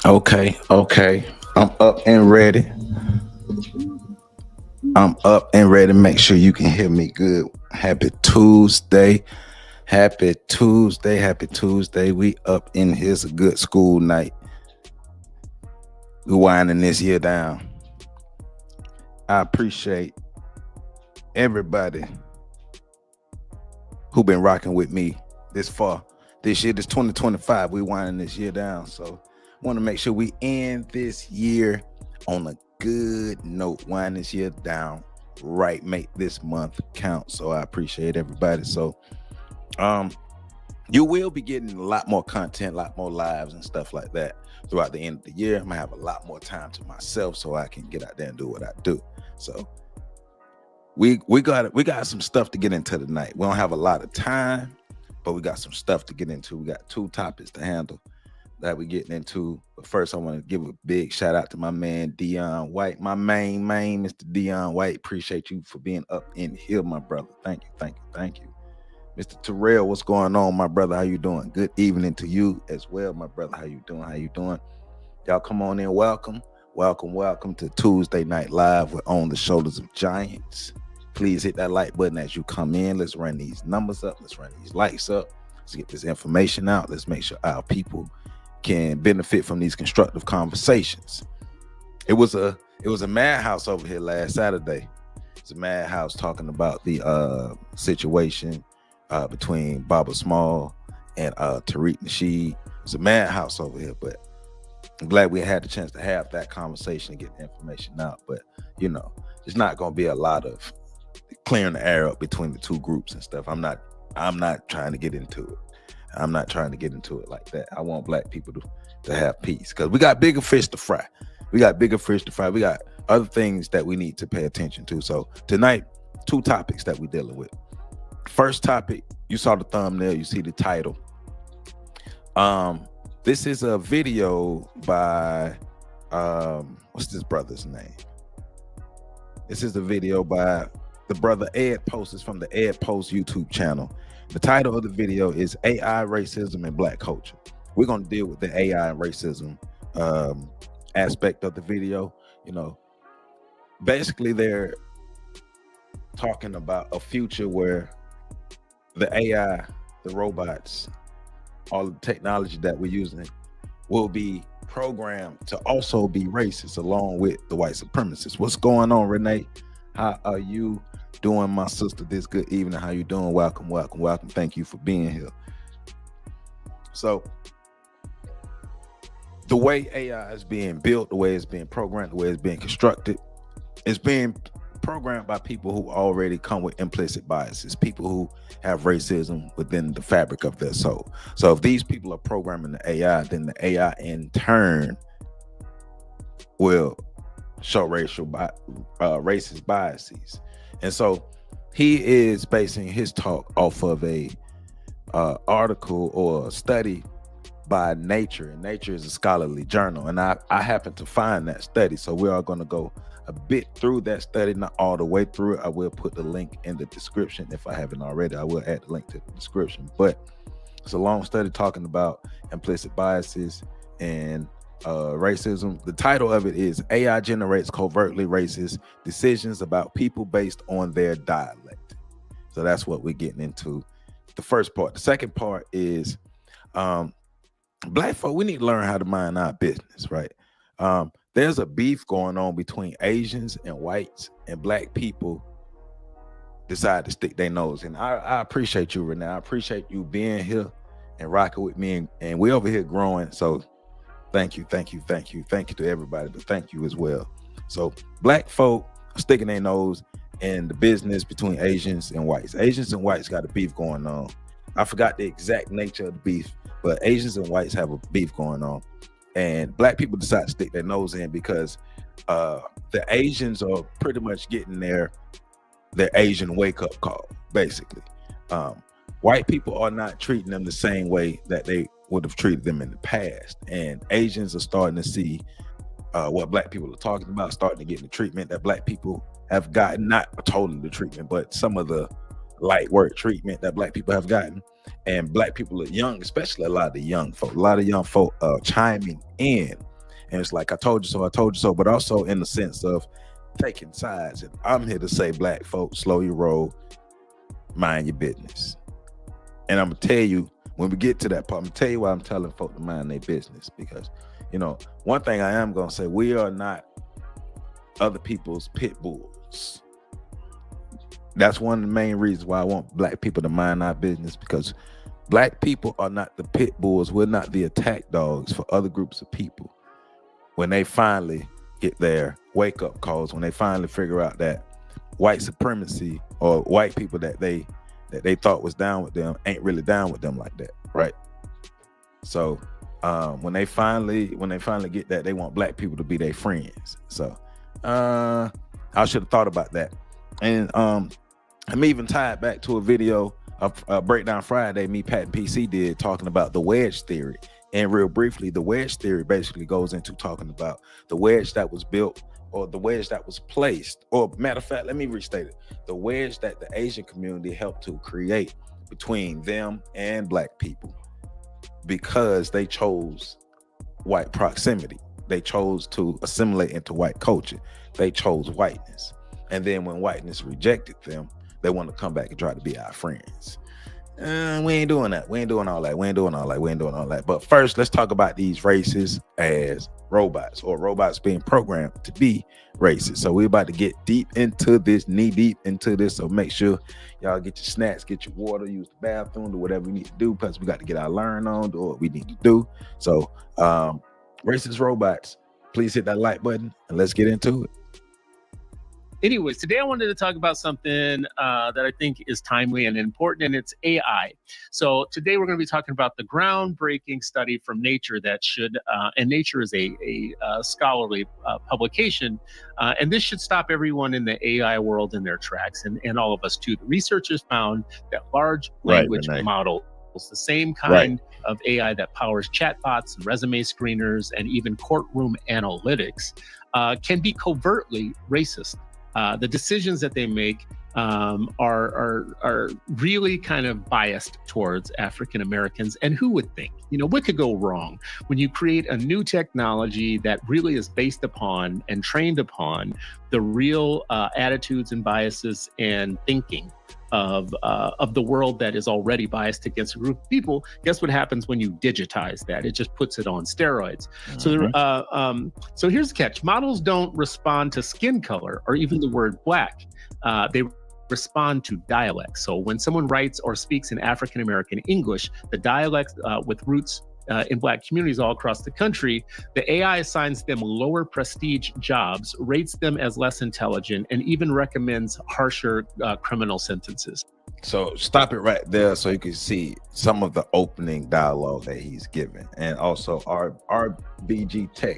Okay. I'm up and ready. I'm up and ready. Make sure you can hear me good. Happy Tuesday. Happy Tuesday. Happy Tuesday. We up in here's a good school night. We winding this year down. I appreciate everybody who been rocking with me this far. This year, this 2025, we winding this year down. So want to make sure we end this year on a good note. Wind this year down right. Make this month count. So I appreciate everybody. So um you will be getting a lot more content, a lot more lives and stuff like that throughout the end of the year. I'm gonna have a lot more time to myself so I can get out there and do what I do. So we got some stuff to get into tonight. We don't have a lot of time, but we got some stuff to get into. We got two topics to handle that we're getting into. But first, I want to give a big shout out to my man Dion White, my main Mr. Dion White. Appreciate you for being up in here, my brother. Thank you. Mr. Terrell, what's going on, my brother? How you doing? Good evening to you as well, my brother. How you doing? Y'all come on in. Welcome to Tuesday Night Live. We're on the shoulders of giants. Please hit that like button as you come in. Let's run these numbers up. Let's run these likes up. Let's get this information out. Let's make sure our people can benefit from these constructive conversations. It was a madhouse over here last Saturday. It's a madhouse talking about the situation between Baba Small and Tariq Nasheed. It's a madhouse over here, but I'm glad we had the chance to have that conversation and get the information out. But there's not going to be a lot of clearing the air up between the two groups and stuff. I'm not trying to get into it. I'm not trying to get into it like that. I want black people to have peace because we got bigger fish to fry. We got other things that we need to pay attention to. So tonight, two topics that we're dealing with. First topic, you saw the thumbnail, you see the title. This is a video by what's this brother's name? This is a video by the brother Ed Post. Is from the Ed Post YouTube channel. The title of the video is AI, Racism, and Black Culture. We're going to deal with the AI and racism aspect of the video. Basically they're talking about a future where the AI, the robots, all the technology that we're using will be programmed to also be racist along with the white supremacists. What's going on, Renee? How are you doing, my sister? This good evening. How you doing? Welcome. Thank you for being here. So the way AI is being built, the way it's being programmed, the way it's being constructed, it's being programmed by people who already come with implicit biases, people who have racism within the fabric of their soul. So if these people are programming the AI, then the AI in turn will show racist biases. And so he is basing his talk off of a article or a study by Nature, and Nature is a scholarly journal, and I happen to find that study. So we are going to go a bit through that study, not all the way through it. I will put the link in the description. If I haven't already, I will add the link to the description. But it's a long study talking about implicit biases and racism. The title of it is AI Generates Covertly Racist Decisions About People Based on Their Dialect. So that's what we're getting into. The first part. The second part is black folk, we need to learn how to mind our business, right? There's a beef going on between Asians and whites, and black people decide to stick their nose in. I appreciate you, Renee. I appreciate you being here and rocking with me, and we over here growing. So thank you to everybody, but thank you as well. So black folk are sticking their nose in the business between Asians and whites. Asians and whites got a beef going on. I forgot the exact nature of the beef, but Asians and whites have a beef going on. And black people decide to stick their nose in because the Asians are pretty much getting their Asian wake-up call, basically. White people are not treating them the same way that they would have treated them in the past. And Asians are starting to see what black people are talking about, starting to get the treatment that black people have gotten, not totally the treatment, but some of the light work treatment that black people have gotten. And black people are young, especially a lot of young folk chiming in And it's like, I told you so, but also in the sense of taking sides. And I'm here to say, black folks, slow your roll, mind your business. And I'm gonna tell you, when we get to that part, I'm gonna tell you why I'm telling folk to mind their business. Because, you know, one thing I am gonna say, we are not other people's pit bulls. That's one of the main reasons why I want black people to mind our business, because black people are not the pit bulls. We're not the attack dogs for other groups of people. When they finally get their wake up calls, when they finally figure out that white supremacy or white people that they thought was down with them ain't really down with them like that, right? So when they finally get that, they want black people to be their friends. So I should have thought about that. And I'm even tied back to a video of Breakdown Friday me, Pat, and PC did, talking about the wedge theory. And real briefly, the wedge theory basically goes into talking about the wedge that was built, or the wedge that was placed, or matter of fact, let me restate it, the wedge that the Asian community helped to create between them and black people, because they chose white proximity. They chose to assimilate into white culture. They chose whiteness. And then when whiteness rejected them, they want to come back and try to be our friends. We ain't doing that. We ain't doing all that. But first, let's talk about these races as robots, or robots being programmed to be racist. So we're about to get deep into this, knee deep into this. So make sure y'all get your snacks, get your water, use the bathroom, do whatever we need to do, because we got to get our learn on, do what we need to do. So racist robots, please hit that like button and let's get into it. Anyways, today I wanted to talk about something that I think is timely and important, and it's AI. So today we're going to be talking about the groundbreaking study from Nature that should, and Nature is a scholarly publication, and this should stop everyone in the AI world in their tracks, and all of us too. The researchers found that large language models, the same kind of AI that powers chatbots and resume screeners and even courtroom analytics, can be covertly racist. The decisions that they make are really kind of biased towards African Americans. And who would think, what could go wrong when you create a new technology that really is based upon and trained upon the real attitudes and biases and thinking of the world that is already biased against a group of people? Guess what happens when you digitize that? It just puts it on steroids. Mm-hmm. So here's the catch. Models don't respond to skin color or even the word black. They respond to dialect. So when someone writes or speaks in African American English, the dialect with roots in Black communities all across the country, the AI assigns them lower prestige jobs, rates them as less intelligent, and even recommends harsher criminal sentences. So stop it right there so you can see some of the opening dialogue that he's given. And also our BG Tech.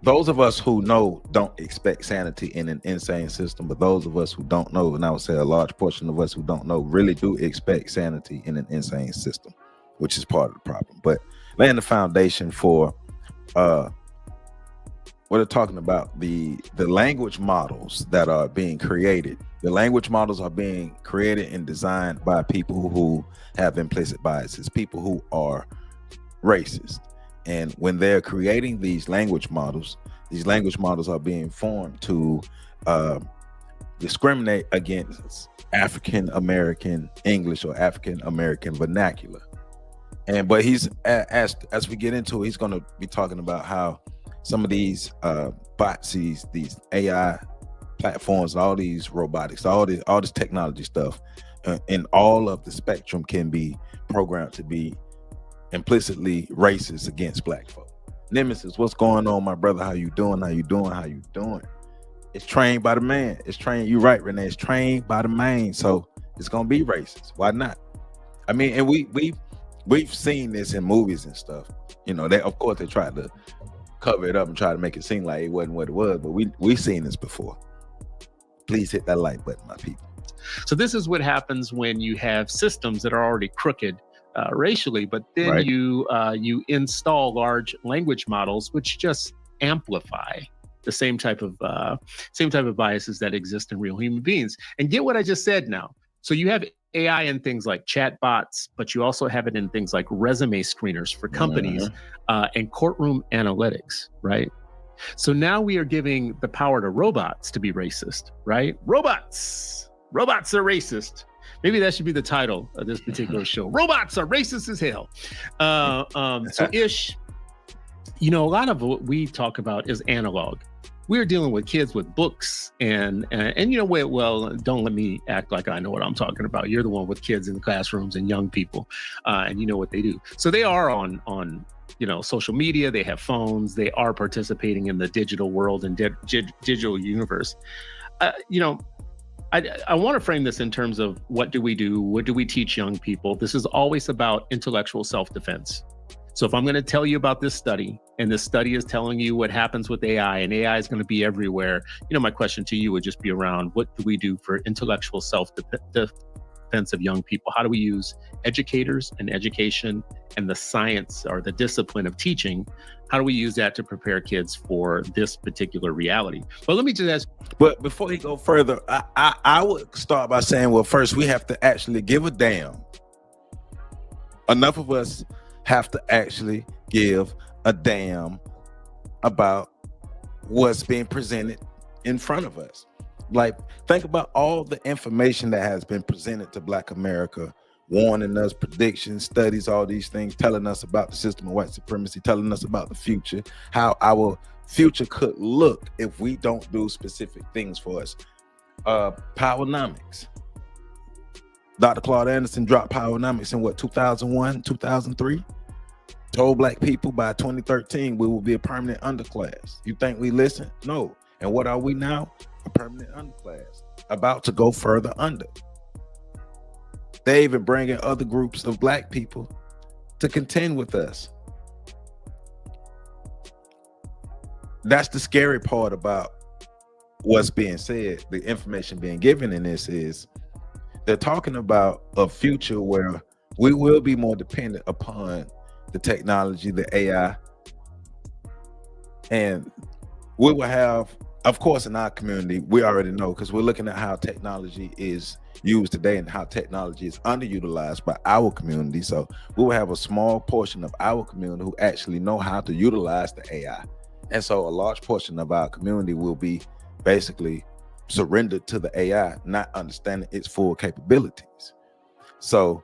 Those of us who know don't expect sanity in an insane system, but those of us who don't know, and I would say a large portion of us who don't know, really do expect sanity in an insane system, which is part of the problem. But laying the foundation for what they're talking about, the language models that are being created. The language models are being created and designed by people who have implicit biases, people who are racist. And when they're creating these language models are being formed to discriminate against African American English or African American vernacular. But he's as we get into it, he's going to be talking about how some of these bots, these AI platforms, all these robotics, all this technology stuff, in all of the spectrum can be programmed to be implicitly racist against black folk. Nemesis, what's going on, my brother? How you doing? It's trained by the man. It's trained. You're right, Renee. It's trained by the man. So it's gonna be racist. Why not? I mean, and we've seen this in movies and stuff. They of course they tried to cover it up and try to make it seem like it wasn't what it was, but we've seen this before. Please hit that like button, my people. So this is what happens when you have systems that are already crooked racially, but then you install large language models which just amplify the same type of biases that exist in real human beings. And get what I just said now. So you have AI in things like chatbots, but you also have it in things like resume screeners for companies and courtroom analytics, right? So now we are giving the power to robots to be racist, right? Robots are racist. Maybe that should be the title of this particular show. Robots are racist as hell. So Ish, a lot of what we talk about is analog. We're dealing with kids with books and well, don't let me act like I know what I'm talking about. You're the one with kids in the classrooms and young people, and you know what they do. So they are on social media. They have phones. They are participating in the digital world and digital universe. I want to frame this in terms of what do we do? What do we teach young people? This is always about intellectual self-defense. So if I'm going to tell you about this study, and this study is telling you what happens with AI, and AI is going to be everywhere, my question to you would just be around, what do we do for intellectual self-defense of young people? How do we use educators and education and the science or the discipline of teaching? How do we use that to prepare kids for this particular reality? But let me just ask. But before you go further, I would start by saying, well, first we have to actually give a damn. Enough of us have to actually give a damn about what's being presented in front of us. Like, think about all the information that has been presented to Black America, warning us, predictions, studies, all these things, telling us about the system of white supremacy, telling us about the future, how our future could look if we don't do specific things for us. Powernomics. Dr. Claude Anderson dropped Powernomics in 2001, 2003? Told Black people by 2013 we will be a permanent underclass. You think we listen? No. And what are we now? A permanent underclass, about to go further under. They even bring in other groups of Black people to contend with us. That's the scary part about what's being said. The information being given in this is they're talking about a future where we will be more dependent upon the technology, the AI, and we will have, of course, in our community, we already know, because we're looking at how technology is used today and how technology is underutilized by our community. So we will have a small portion of our community who actually know how to utilize the AI. And so a large portion of our community will be basically surrendered to the AI, not understanding its full capabilities. So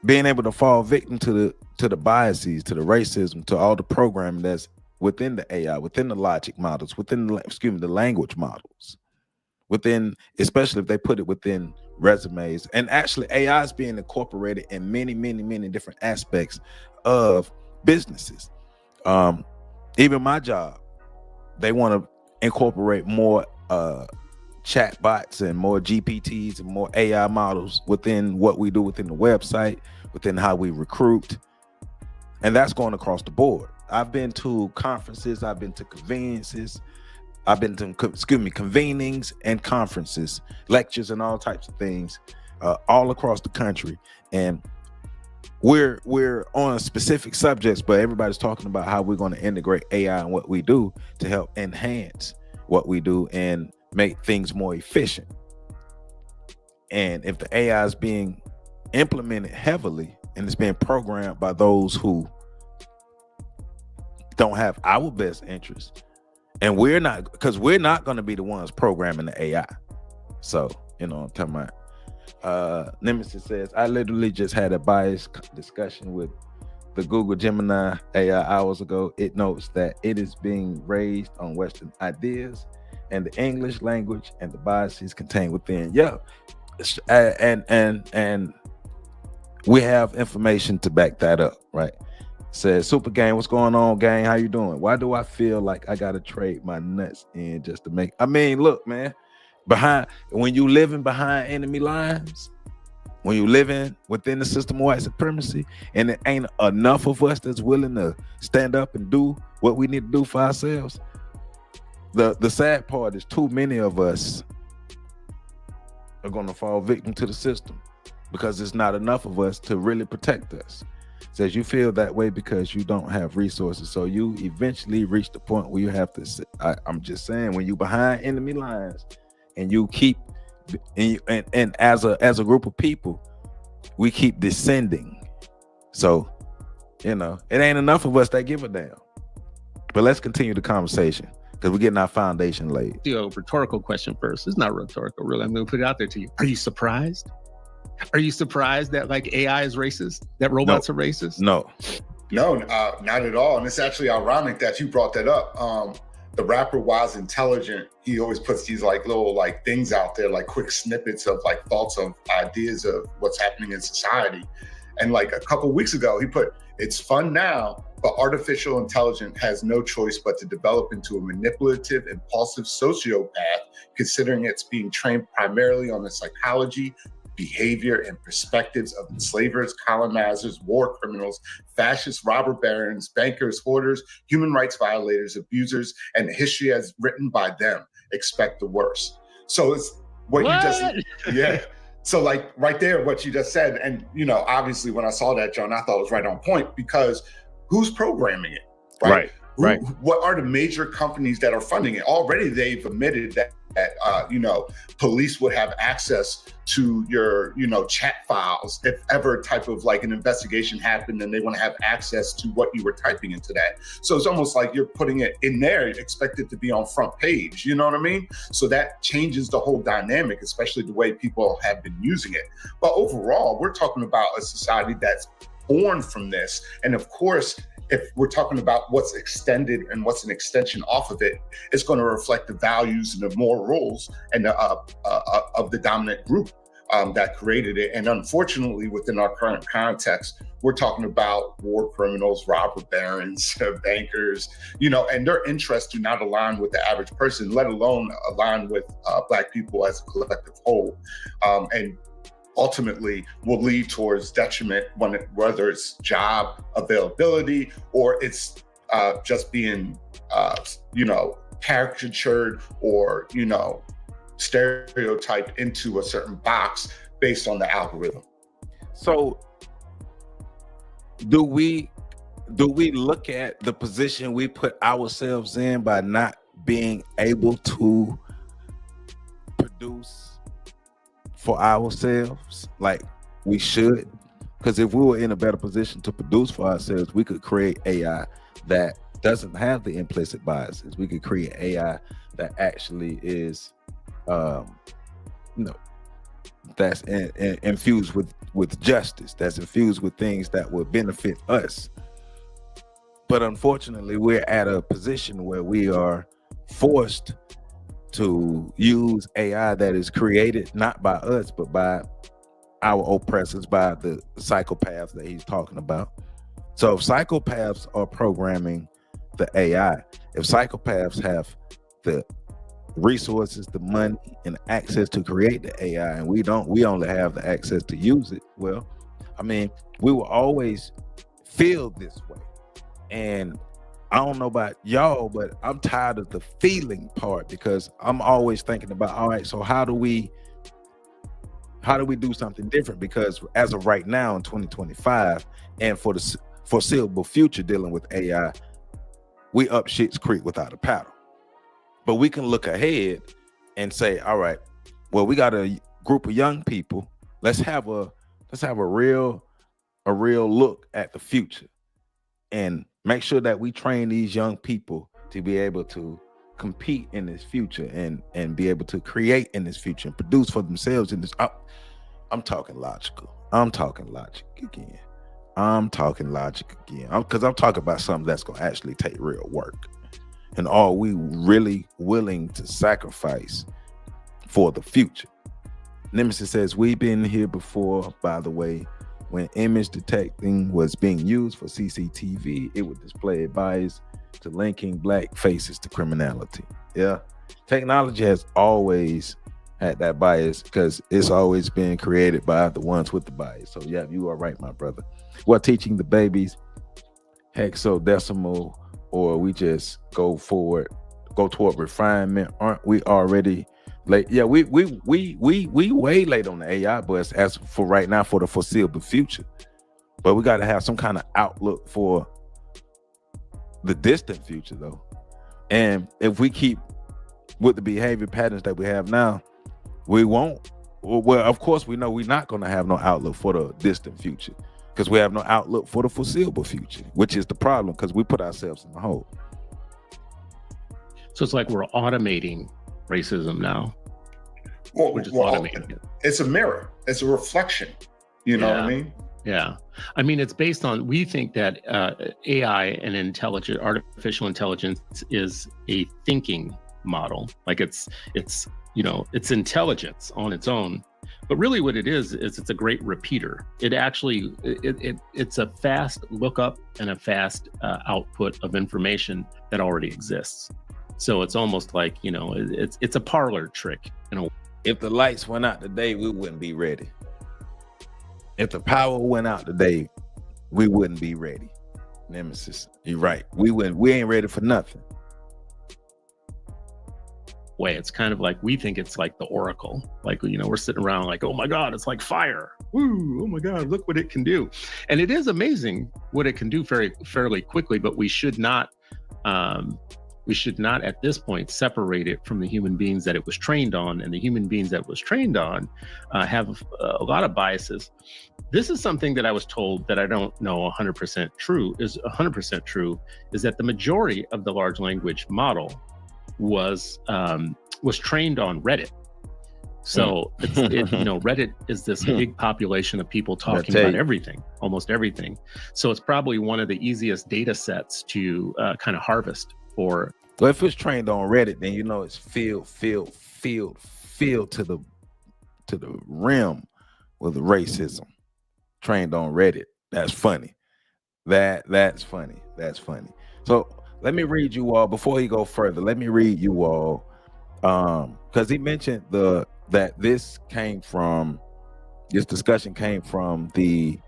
being able to fall victim to the biases, to the racism, to all the programming that's within the AI, within the logic models, within the language models, within, especially if they put it within resumes. And actually AI is being incorporated in many, many, many different aspects of businesses. Even my job, they want to incorporate more chat bots and more GPTs and more AI models within what we do within the website, within how we recruit. And that's going across the board. I've been to conferences, I've been to conveniences, I've been to, convenings and conferences, lectures and all types of things all across the country. And we're on specific subjects, but everybody's talking about how we're going to integrate AI in what we do to help enhance what we do and make things more efficient. And if the AI is being implemented heavily and it's being programmed by those who don't have our best interest, and we're not going to be the ones programming the AI. So, I'm talking about. Nemesis says, I literally just had a biased discussion with the Google Gemini AI hours ago. It notes that it is being raised on Western ideas and the English language and the biases contained within. Yeah. And we have information to back that up, right? Says Super Gang, what's going on, gang? How you doing? Why do I feel like I gotta trade my nuts in just to make? I mean, look, man, when you living behind enemy lines, when you living within the system of white supremacy, and it ain't enough of us that's willing to stand up and do what we need to do for ourselves. The sad part is too many of us are gonna fall victim to the system because there's not enough of us to really protect us. Says you feel that way because you don't have resources, so you eventually reach the point where you have to I'm just saying, when you behind enemy lines and you keep and as a group of people, we keep descending. So, it ain't enough of us that give a damn. But let's continue the conversation because we're getting our foundation laid. A rhetorical question first. It's not rhetorical, really. I'm going to put it out there to you. Are you surprised? Are you surprised that like AI is racist? That robots are racist? No, not at all. And it's actually ironic that you brought that up. The rapper Wise Intelligent, he always puts these like little like things out there, like quick snippets of like thoughts of ideas of what's happening in society. And like a couple of weeks ago, he put, "It's fun now, but artificial intelligence has no choice but to develop into a manipulative, impulsive sociopath, considering it's being trained primarily on the psychology, behavior, and perspectives of enslavers, colonizers, war criminals, fascists, robber barons, bankers, hoarders, human rights violators, abusers, and the history as written by them. Expect the worst." So it's what you just, yeah. So like right there, what you just said, and obviously when I saw that, John, I thought it was right on point, because who's programming it, right? Right. What are the major companies that are funding it? Already they've admitted that police would have access to your, chat files if ever type of like an investigation happened, and they want to have access to what you were typing into that. So it's almost like you're putting it in there, expect it to be on front page, you know what I mean? So that changes the whole dynamic, especially the way people have been using it. But overall, we're talking about a society that's born from this. And of course, if we're talking about what's extended and what's an extension off of it, it's going to reflect the values and the morals and of the dominant group that created it. And unfortunately, within our current context, we're talking about war criminals, robber barons, bankers, and their interests do not align with the average person, let alone align with Black people as a collective whole. And ultimately will lead towards detriment, whether it's job availability or it's just being, caricatured or, stereotyped into a certain box based on the algorithm. So do we look at the position we put ourselves in by not being able to produce for ourselves like we should? Because if we were in a better position to produce for ourselves, we could create AI that doesn't have the implicit biases. We could create AI that actually is that's infused with justice, that's infused with things that would benefit us. But unfortunately, we're at a position where we are forced to use AI that is created not by us, but by our oppressors, by the psychopaths that he's talking about. So if psychopaths are programming the AI, if psychopaths have the resources, the money, and access to create the AI, and we only have the access to use it, well, I mean, we will always feel this way. And I don't know about y'all, but I'm tired of the feeling part, because I'm always thinking about, all right, so how do we do something different? Because as of right now in 2025, and for the foreseeable future dealing with AI, we up shit's creek without a paddle. But we can look ahead and say, all right, well, we got a group of young people. Let's have a real look at the future and make sure that we train these young people to be able to compete in this future and be able to create in this future and produce for themselves in this. I'm talking logical. I'm talking logic again. Because I'm talking about something that's going to actually take real work. And are we really willing to sacrifice for the future? Nemesis says, we've been here before, by the way. When image detecting was being used for CCTV, it would display a bias to linking Black faces to criminality. Yeah, technology has always had that bias because it's always been created by the ones with the bias. So yeah, you are right, my brother. We're teaching the babies hexadecimal, or we just go toward refinement. Aren't we already late? Yeah, we way late on the AI bus as for right now for the foreseeable future. But we got to have some kind of outlook for the distant future, though. And if we keep with the behavior patterns that we have now, We won't. Well, of course, we know we're not going to have no outlook for the distant future because we have no outlook for the foreseeable future, which is the problem because we put ourselves in the hole. So it's like we're automating racism now. Well, We're just automating it. It's a mirror. It's a reflection. You know what I mean? Yeah. I mean, it's based on, we think that AI and artificial intelligence is a thinking model. Like it's intelligence on its own. But really what it is it's a great repeater. It actually, it's a fast lookup and a fast output of information that already exists. So it's almost like, it's a parlor trick. If the lights went out today, we wouldn't be ready. If the power went out today, we wouldn't be ready. Nemesis, you're right. We ain't ready for nothing. It's kind of like, we think it's like the Oracle. Like, we're sitting around like, oh my God, it's like fire. Woo, oh my God, look what it can do. And it is amazing what it can do fairly quickly, but we should not at this point separate it from the human beings that it was trained on, and the human beings that it was trained on have a lot of biases. This is something that I was told that I don't know 100% true, is that the majority of the large language model was trained on Reddit. So Reddit is this big population of people talking about everything, almost everything. So it's probably one of the easiest data sets to kind of harvest for. Well, if it's trained on Reddit, then it's filled to the rim with racism. Trained on Reddit. That's funny. That's funny. So let me read you all before he go further. Let me read you all, because he mentioned that this discussion came from the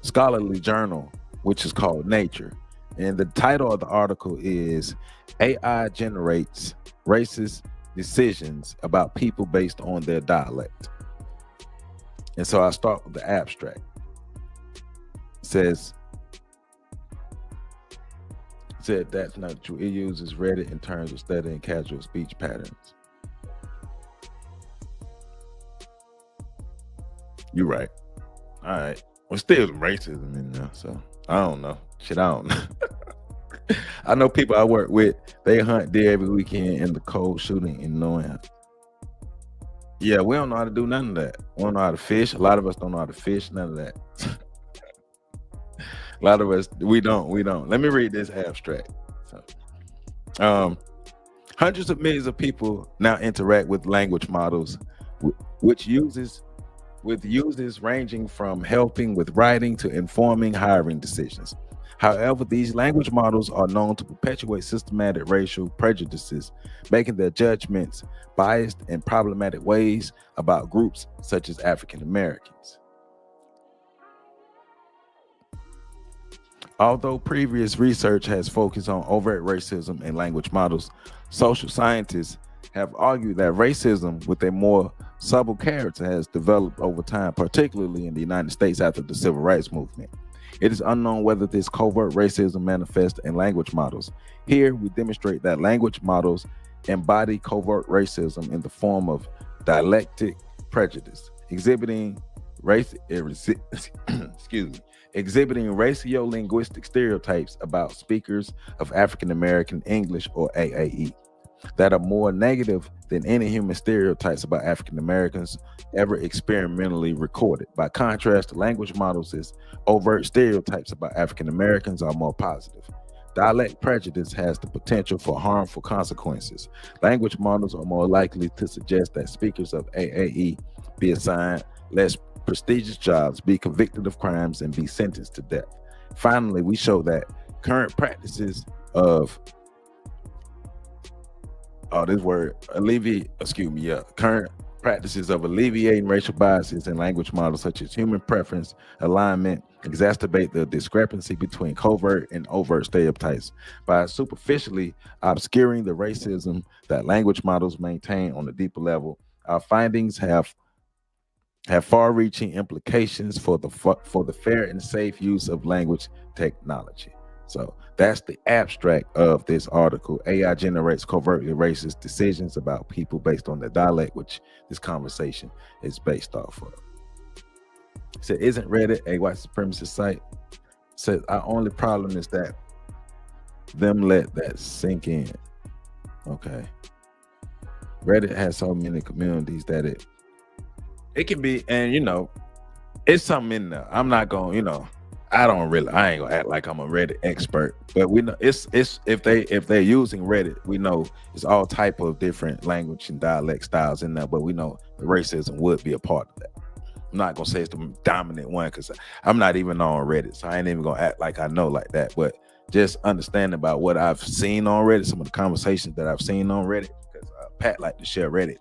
scholarly journal, which is called Nature. And the title of the article is AI Generates Racist Decisions About People Based on Their Dialect. And so I start with the abstract. It said that's not true. It uses Reddit in terms of studying casual speech patterns. You're right. All right. Well, still some racism in there, so I don't know. I don't know. I know people I work with, they hunt deer every weekend in the cold, shooting and knowing. Yeah, we don't know how to do none of that. We don't know how to fish. A lot of us don't know how to fish, none of that. A lot of us, we don't. Let me read this abstract. Hundreds of millions of people now interact with language models, with users ranging from helping with writing to informing hiring decisions. However, these language models are known to perpetuate systematic racial prejudices, making their judgments biased in problematic ways about groups such as African Americans. Although previous research has focused on overt racism in language models, social scientists have argued that racism with a more subtle character has developed over time, particularly in the United States after the Civil Rights Movement. It is unknown whether this covert racism manifests in language models. Here, we demonstrate that language models embody covert racism in the form of dialectic prejudice, exhibiting racio-linguistic stereotypes about speakers of African American English or AAE that are more negative than any human stereotypes about African Americans ever experimentally recorded. By contrast, language models' overt stereotypes about African Americans are more positive. Dialect prejudice has the potential for harmful consequences. Language models are more likely to suggest that speakers of AAE be assigned less prestigious jobs, be convicted of crimes, and be sentenced to death. Finally, we show that current practices of alleviating racial biases in language models such as human preference alignment exacerbate the discrepancy between covert and overt stereotypes by superficially obscuring the racism that language models maintain on a deeper level. Our findings have far-reaching implications for the fair and safe use of language technology. So that's the abstract of this article. AI generates covertly racist decisions about people based on their dialect, which this conversation is based off of. It said, isn't Reddit a white supremacist site? It said, our only problem is that them let that sink in. Okay. Reddit has so many communities that it can be, and you know, it's something in there. I'm not going, you know, I ain't gonna act like I'm a Reddit expert, but we know it's if they're using Reddit, we know it's all type of different language and dialect styles in there, but we know the racism would be a part of that. I'm not gonna say it's the dominant one because I'm not even on Reddit, so I ain't even gonna act like I know like that. But just understand about what I've seen on Reddit, some of the conversations that I've seen on Reddit, because Pat like to share Reddit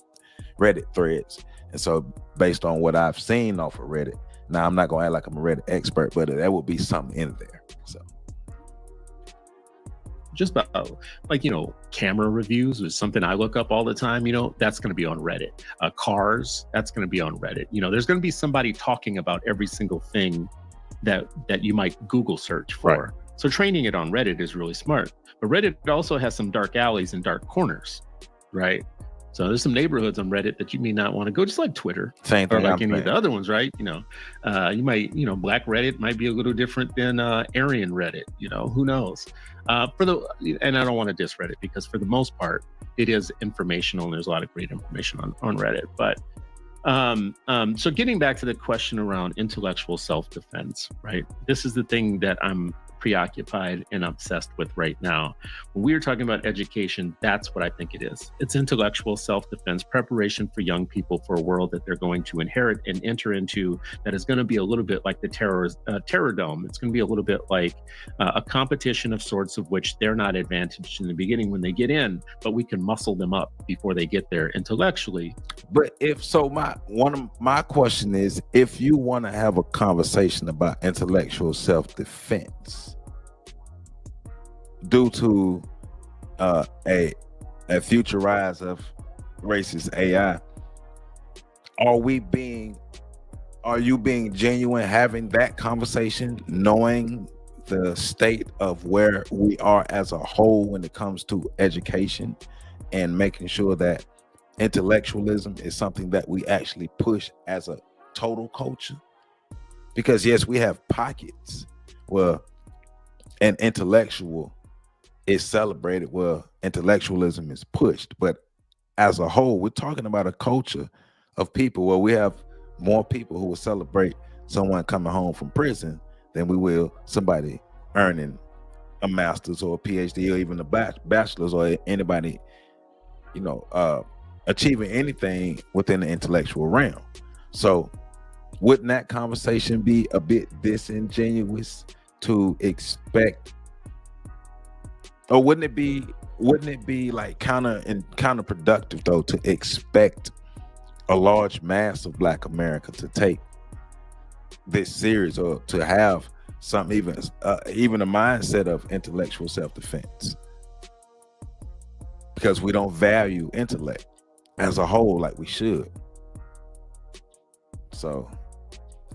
threads, and so based on what I've seen off of Reddit. Now, I'm not going to act like I'm a Reddit expert, but there will be something in there. So, just about like, you know, camera reviews is something I look up all the time. You know, that's going to be on Reddit. Cars, that's going to be on Reddit. You know, there's going to be somebody talking about every single thing that you might Google search for. Right. So training it on Reddit is really smart. But Reddit also has some dark alleys and dark corners, right? So there's some neighborhoods on Reddit that you may not want to go, just like Twitter. Same thing. Or like any of the other ones, right? You know, you might, you know, Black Reddit might be a little different than Aryan Reddit. You know, who knows? And I don't want to diss Reddit because for the most part, it is informational and there's a lot of great information on Reddit. But so getting back to the question around intellectual self-defense, right? This is the thing that I'm preoccupied and obsessed with right now. When we are talking about education, that's what I think it is. It's intellectual self-defense, preparation for young people for a world that they're going to inherit and enter into that is going to be a little bit like the terror dome. It's going to be a little bit like a competition of sorts of which they're not advantaged in the beginning when they get in, but we can muscle them up before they get there intellectually. But if so, my question is, if you want to have a conversation about intellectual self-defense, due to a future rise of racist AI, are you being genuine having that conversation, knowing the state of where we are as a whole when it comes to education and making sure that intellectualism is something that we actually push as a total culture? Because yes, we have pockets where an intellectual is celebrated, where intellectualism is pushed, but as a whole, we're talking about a culture of people where we have more people who will celebrate someone coming home from prison than we will somebody earning a master's or a PhD or even a bachelor's, or anybody, you know, achieving anything within the intellectual realm. So wouldn't that conversation be a bit disingenuous to expect, or wouldn't it be like counterproductive though to expect a large mass of Black America to take this serious, or to have some even a mindset of intellectual self-defense, because we don't value intellect as a whole like we should? So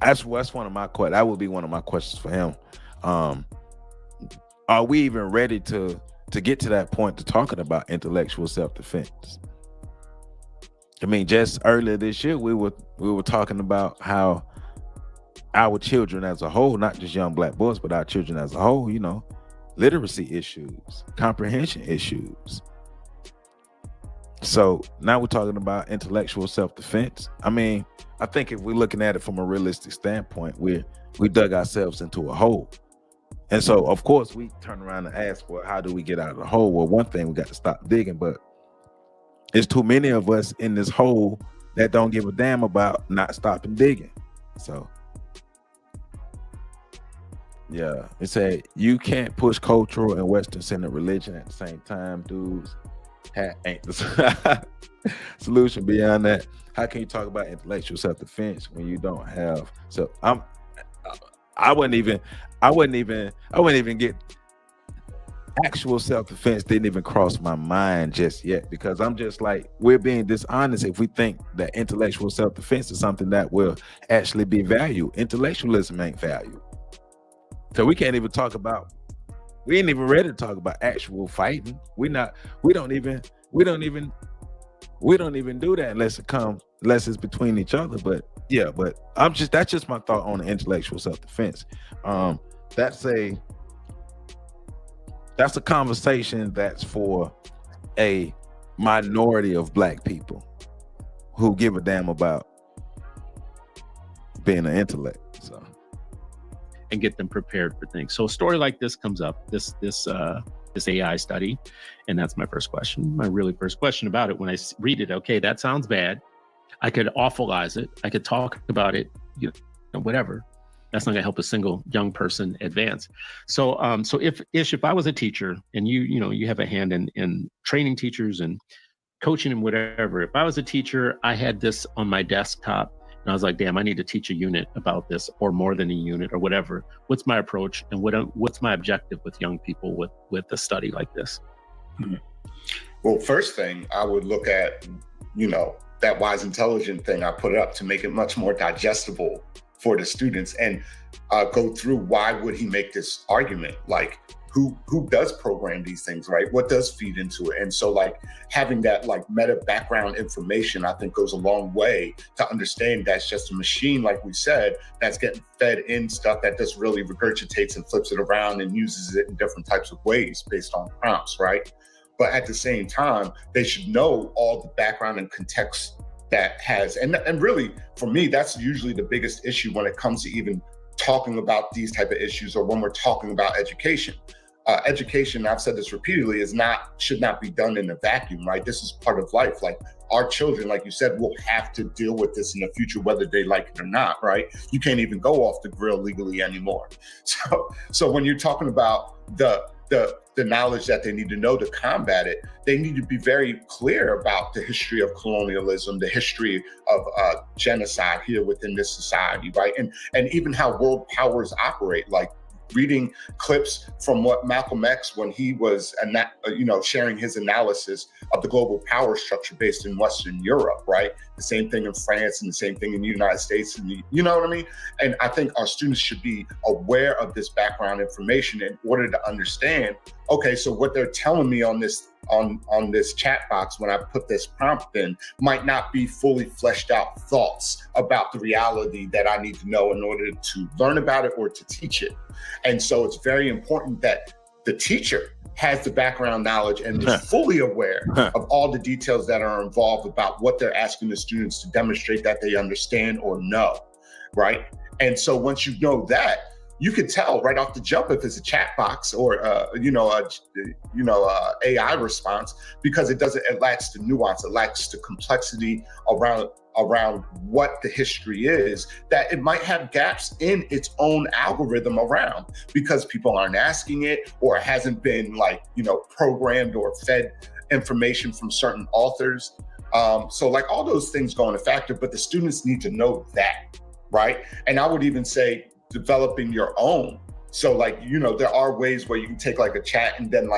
that's one of my questions. That would be one of my questions for him. Are we even ready to get to that point to talking about intellectual self-defense? I mean, just earlier this year, we were talking about how our children as a whole, not just young Black boys, but our children as a whole, you know, literacy issues, comprehension issues. So now we're talking about intellectual self-defense. I mean, I think if we're looking at it from a realistic standpoint, we dug ourselves into a hole. And so, of course, we turn around and ask, well, how do we get out of the hole? Well, one thing, we got to stop digging, but it's too many of us in this hole that don't give a damn about not stopping digging. So, yeah, it said you can't push cultural and Western-centered religion at the same time, dudes. Ain't the solution beyond that. How can you talk about intellectual self-defense when you don't have? So I wouldn't even get actual self-defense. Didn't even cross my mind just yet, because I'm just like, we're being dishonest if we think that intellectual self-defense is something that will actually be valued. Intellectualism ain't valued. So we can't even talk about We ain't even ready to talk about actual fighting. We don't even do that unless it's between each other. But yeah, that's just my thought on the intellectual self-defense. That's a conversation that's for a minority of Black people who give a damn about being an intellect. So, and get them prepared for things. So a story like this comes up, this AI study, and that's my first question. My really first question about it when I read it. Okay, that sounds bad. I could awfulize it. I could talk about it, whatever. That's not going to help a single young person advance. So, if I was a teacher and you have a hand in training teachers and coaching and whatever, if I was a teacher, I had this on my desktop. And I was like, damn, I need to teach a unit about this, or more than a unit, or whatever. What's my approach, and what's my objective with young people with a study like this? Well, first thing I would look at, that wise intelligent thing I put up to make it much more digestible for the students, and go through why would he make this argument? Like, who does program these things, right? What does feed into it? And so like having that like meta background information, I think goes a long way to understand that's just a machine, like we said, that's getting fed in stuff that just really regurgitates and flips it around and uses it in different types of ways based on prompts, right? But at the same time, they should know all the background and context that has, and really for me, that's usually the biggest issue when it comes to even talking about these type of issues, or when we're talking about education. Education, I've said this repeatedly, should not be done in a vacuum, right? This is part of life. Like our children, like you said, will have to deal with this in the future, whether they like it or not, right? You can't even go off the grill legally anymore. So when you're talking about the knowledge that they need to know to combat it, they need to be very clear about the history of colonialism, the history of genocide here within this society, right? And even how world powers operate, like reading clips from what Malcolm X, when he was, sharing his analysis of the global power structure based in Western Europe, right? The same thing in France and the same thing in the United States, and you know what I mean? And I think our students should be aware of this background information in order to understand, okay, so what they're telling me on this chat box when I put this prompt in might not be fully fleshed out thoughts about the reality that I need to know in order to learn about it or to teach it. And so it's very important that the teacher has the background knowledge and is fully aware of all the details that are involved about what they're asking the students to demonstrate that they understand or know, right? And so once you know that, you can tell right off the jump if it's a chat box or AI response, because it lacks the nuance, it lacks the complexity around what the history is, that it might have gaps in its own algorithm around because people aren't asking it, or it hasn't been programmed or fed information from certain authors. So like all those things go into factor, but the students need to know that, right? And I would even say developing your own. So there are ways where you can take like a chat and then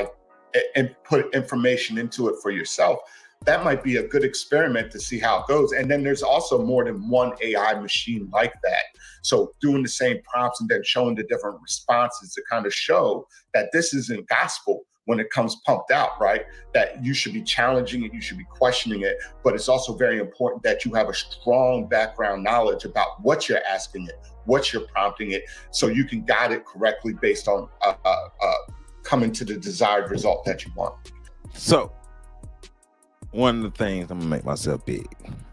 and put information into it for yourself. That might be a good experiment to see how it goes. And then there's also more than one AI machine like that. So doing the same prompts and then showing the different responses to kind of show that this isn't gospel when it comes pumped out, right? That you should be challenging it, you should be questioning it, but it's also very important that you have a strong background knowledge about what you're asking it, what you're prompting it, so you can guide it correctly based on coming to the desired result that you want. So one of the things, I'm gonna make myself big.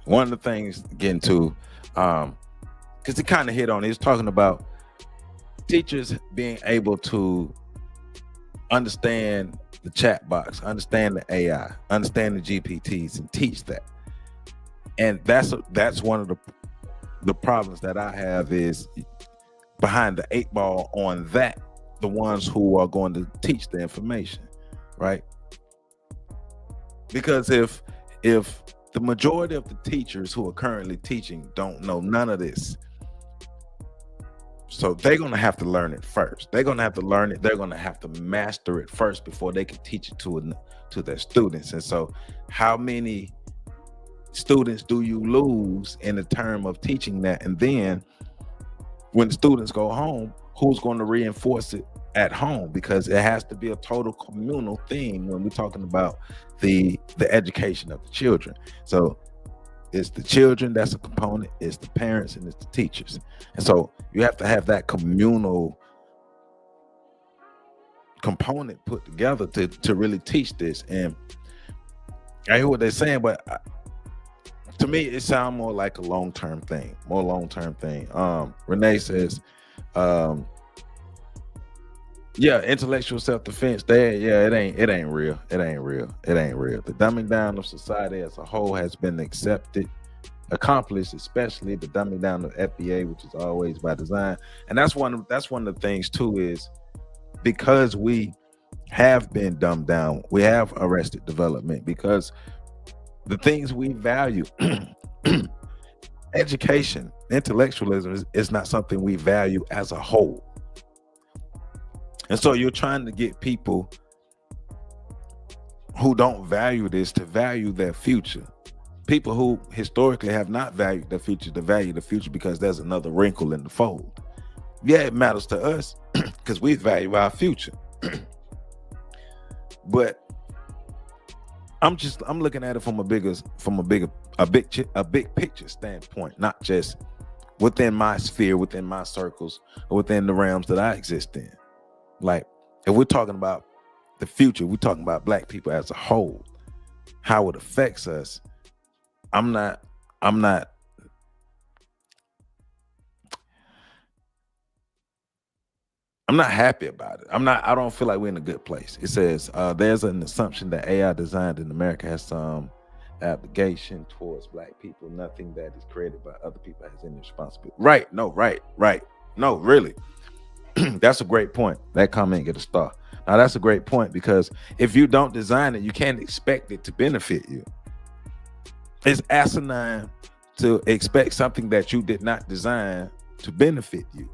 One of the things getting to, because it kind of hit on it, is talking about teachers being able to understand the chat box, understand the AI, understand the GPTs, and teach that. And that's one of the problems that I have is behind the 8 ball on that, the ones who are going to teach the information, right? Because if the majority of the teachers who are currently teaching don't know none of this, so they're going to have to learn it first. They're going to have to learn it. They're going to have to master it first before they can teach it to their students. And so how many students do you lose in the term of teaching that? And then when the students go home, who's going to reinforce it at home, because it has to be a total communal thing when we're talking about the education of the children. So it's the children that's a component, it's the parents, and it's the teachers. And so you have to have that communal component put together to really teach this. And I hear what they're saying, but to me it sounds more like a long-term thing. Renee says yeah, intellectual self-defense there, yeah, it ain't real. The dumbing down of society as a whole has been accomplished, especially the dumbing down of FBA, which is always by design. And that's one of the things too, is because we have been dumbed down, we have arrested development, because the things we value, education, intellectualism is not something we value as a whole. And so you're trying to get people who don't value this to value their future. People who historically have not valued their future to value the future, because there's another wrinkle in the fold. Yeah, it matters to us because we value our future. But I'm looking at it from a big picture standpoint, not just within my sphere, within my circles, or within the realms that I exist in. Like, if we're talking about the future, we're talking about Black people as a whole, how it affects us. I'm not happy about it. I don't feel like we're in a good place. It says there's an assumption that AI designed in America has some obligation towards Black people. Nothing that is created by other people has any responsibility. Right. No, really. That's a great point. That comment get a star. Now that's a great point, because if you don't design it, you can't expect it to benefit you. It's asinine to expect something that you did not design to benefit you.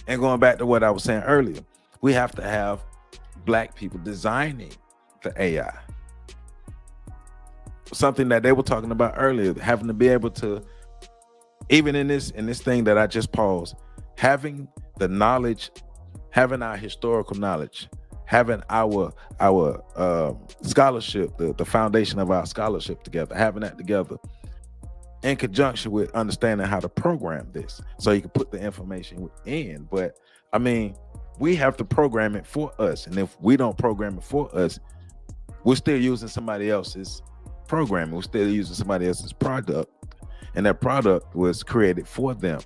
And going back to what I was saying earlier, we have to have Black people designing the AI. Something that they were talking about earlier, having to be able to, even in this thing that I just paused, having the knowledge, having our historical knowledge, having our scholarship, the foundation of our scholarship together, having that together in conjunction with understanding how to program this, so you can put the information in. But I mean, we have to program it for us, and if we don't program it for us, we're still using somebody else's programming. We're still using somebody else's product, and that product was created for them.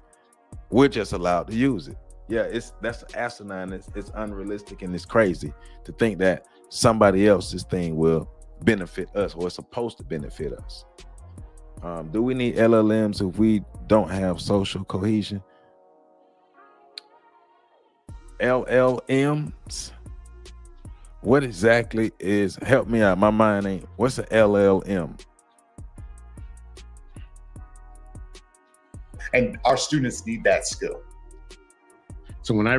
We're just allowed to use it. Yeah, that's asinine. It's unrealistic, and it's crazy to think that somebody else's thing will benefit us, or it's supposed to benefit us. Do we need LLMs if we don't have social cohesion? LLMs? What exactly is? Help me out. My mind ain't. What's an LLM? And our students need that skill. So when I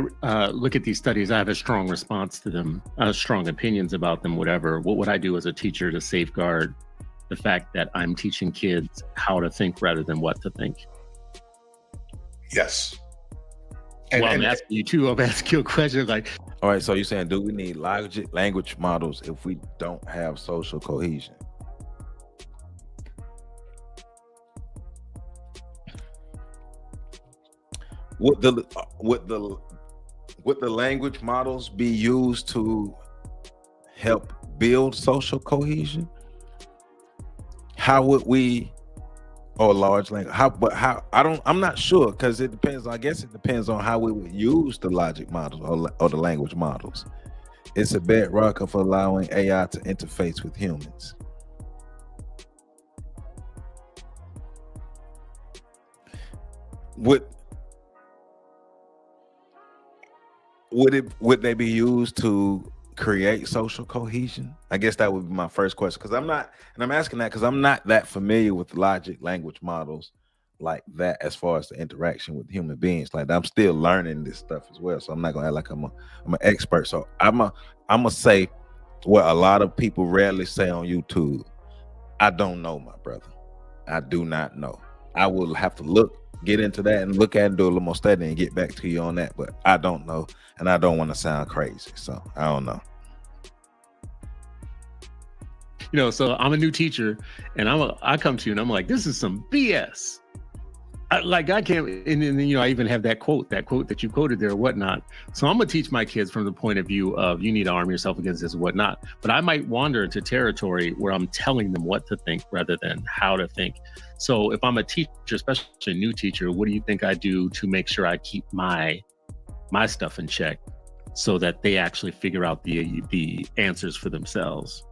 look at these studies, I have a strong response to them, strong opinions about them, whatever. What would I do as a teacher to safeguard the fact that I'm teaching kids how to think rather than what to think? Yes. I'm asking you too. I'm asking you a question like, all right, so you're saying, do we need language models if we don't have social cohesion? Would the language models be used to help build social cohesion? How would we, or large language? I'm not sure, because it depends. I guess it depends on how we would use the logic models or the language models. It's a bedrock of allowing AI to interface with humans. Would they be used to create social cohesion? I guess that would be my first question, because I'm asking that because I'm not that familiar with logic language models like that as far as the interaction with human beings. Like, I'm still learning this stuff as well, so I'm not gonna act like I'm an expert. So I'm gonna say what a lot of people rarely say on YouTube. I don't know, my brother. I do not know. I will have to get into that and look at it and do a little more study and get back to you on that. But I don't know, and I don't want to sound crazy, so I don't know. So I'm a new teacher, and I come to you and I'm like, this is some BS. I can't, and then, I even have that quote that you quoted there, whatnot. So I'm gonna teach my kids from the point of view of you need to arm yourself against this and whatnot. But I might wander into territory where I'm telling them what to think rather than how to think. So if I'm a teacher, especially a new teacher, what do you think I do to make sure I keep my stuff in check so that they actually figure out the answers for themselves?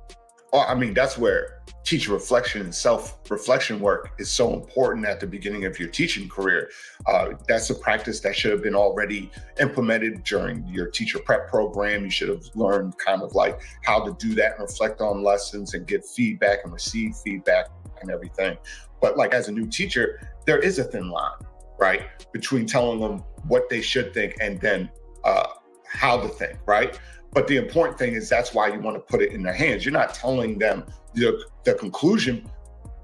I mean, that's where teacher reflection and self-reflection work is so important at the beginning of your teaching career. That's a practice that should have been already implemented during your teacher prep program. You should have learned kind of like how to do that and reflect on lessons and get feedback and receive feedback and everything. But like as a new teacher, there is a thin line, right, between telling them what they should think and then how to think, right? But the important thing is that's why you want to put it in their hands. You're not telling them the conclusion,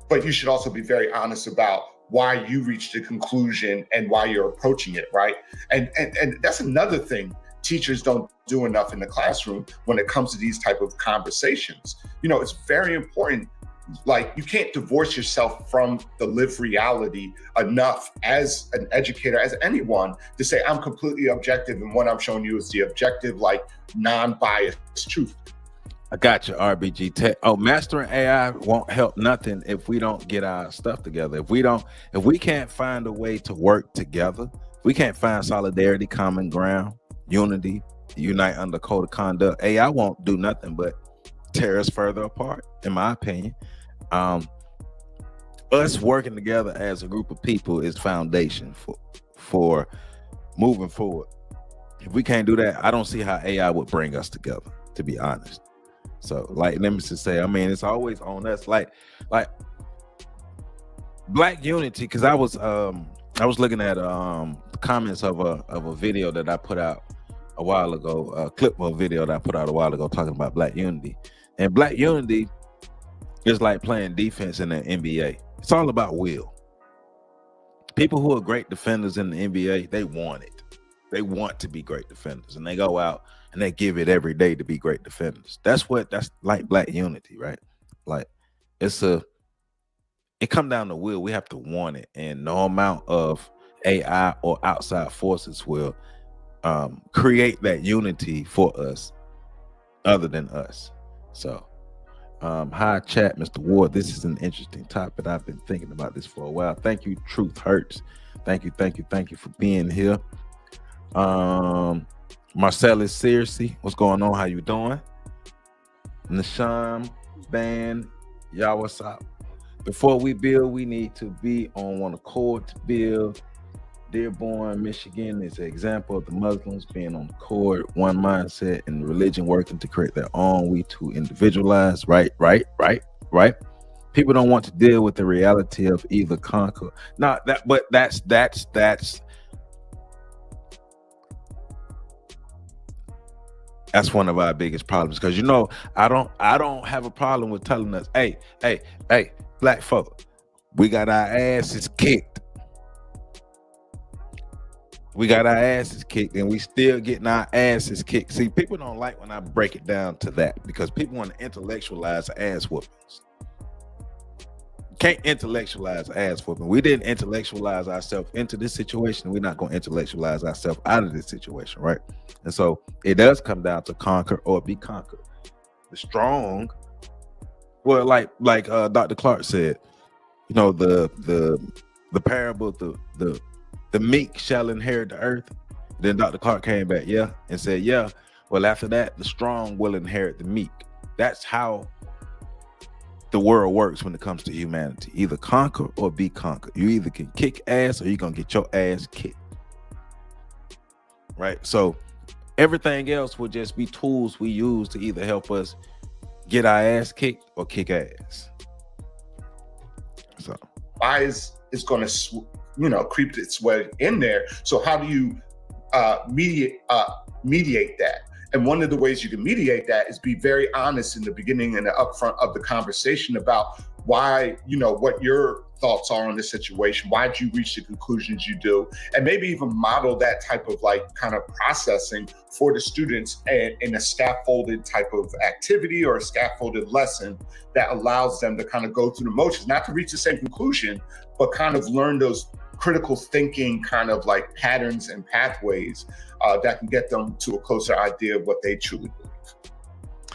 but you should also be very honest about why you reached the conclusion and why you're approaching it, right? And that's another thing teachers don't do enough in the classroom when it comes to these type of conversations. It's very important. Like, you can't divorce yourself from the lived reality enough as an educator, as anyone, to say I'm completely objective and what I'm showing you is the objective, like non-biased truth. I got you, RBG Tech. Mastering AI won't help nothing if we don't get our stuff together. If we can't find a way to work together, we can't find solidarity, common ground, unity, unite under code of conduct, AI won't do nothing but tear us further apart, in my opinion. Us working together as a group of people is foundation for moving forward. If we can't do that, I don't see how AI would bring us together, to be honest. So, like, let me just say, I mean, it's always on us, like Black unity, because I was looking at the comments of a video that I put out a while ago, a clip of a video that I put out a while ago talking about Black unity. And Black unity is like playing defense in the NBA. It's all about will. People who are great defenders in the NBA, they want it. They want to be great defenders, and they go out and they give it every day to be great defenders. That's like Black unity, right? Like, it come down to will. We have to want it, and no amount of AI or outside forces will create that unity for us other than us. So hi chat, Mr. Ward. This is an interesting topic. I've been thinking about this for a while. Thank you, Truth Hurts. Thank you for being here. Marcellus Searcy, what's going on? How you doing? Nisham Ban, y'all, what's up? Before we build, we need to be on one accord to build. Dearborn, Michigan is an example of the Muslims being on accord, one mindset, and religion working to create their own. We too individualize, right. People don't want to deal with the reality of either conquer. That's one of our biggest problems, because I don't have a problem with telling us, hey, Black folk, we got our asses kicked. We got our asses kicked, and we still getting our asses kicked. See, people don't like when I break it down to that, because people want to intellectualize ass whoopings. Can't intellectualize ass whooping. We didn't intellectualize ourselves into this situation. We're not going to intellectualize ourselves out of this situation, right? And so it does come down to conquer or be conquered. The strong, well, like Dr. Clark said, the parable, the meek shall inherit the earth. Then Dr. Clark came back, and said, well, after that, the strong will inherit the meek. That's how the world works when it comes to humanity. Either conquer or be conquered. You either can kick ass or you're gonna get your ass kicked, right? So everything else will just be tools we use to either help us get our ass kicked or kick ass. So why is going to creep its way in there? So how do you mediate that? And one of the ways you can mediate that is be very honest in the beginning and the upfront of the conversation about why, what your thoughts are on the situation. Why did you reach the conclusions you do? And maybe even model that type of like kind of processing for the students in a scaffolded type of activity or a scaffolded lesson that allows them to kind of go through the motions, not to reach the same conclusion, but kind of learn those critical thinking kind of like patterns and pathways that can get them to a closer idea of what they truly believe.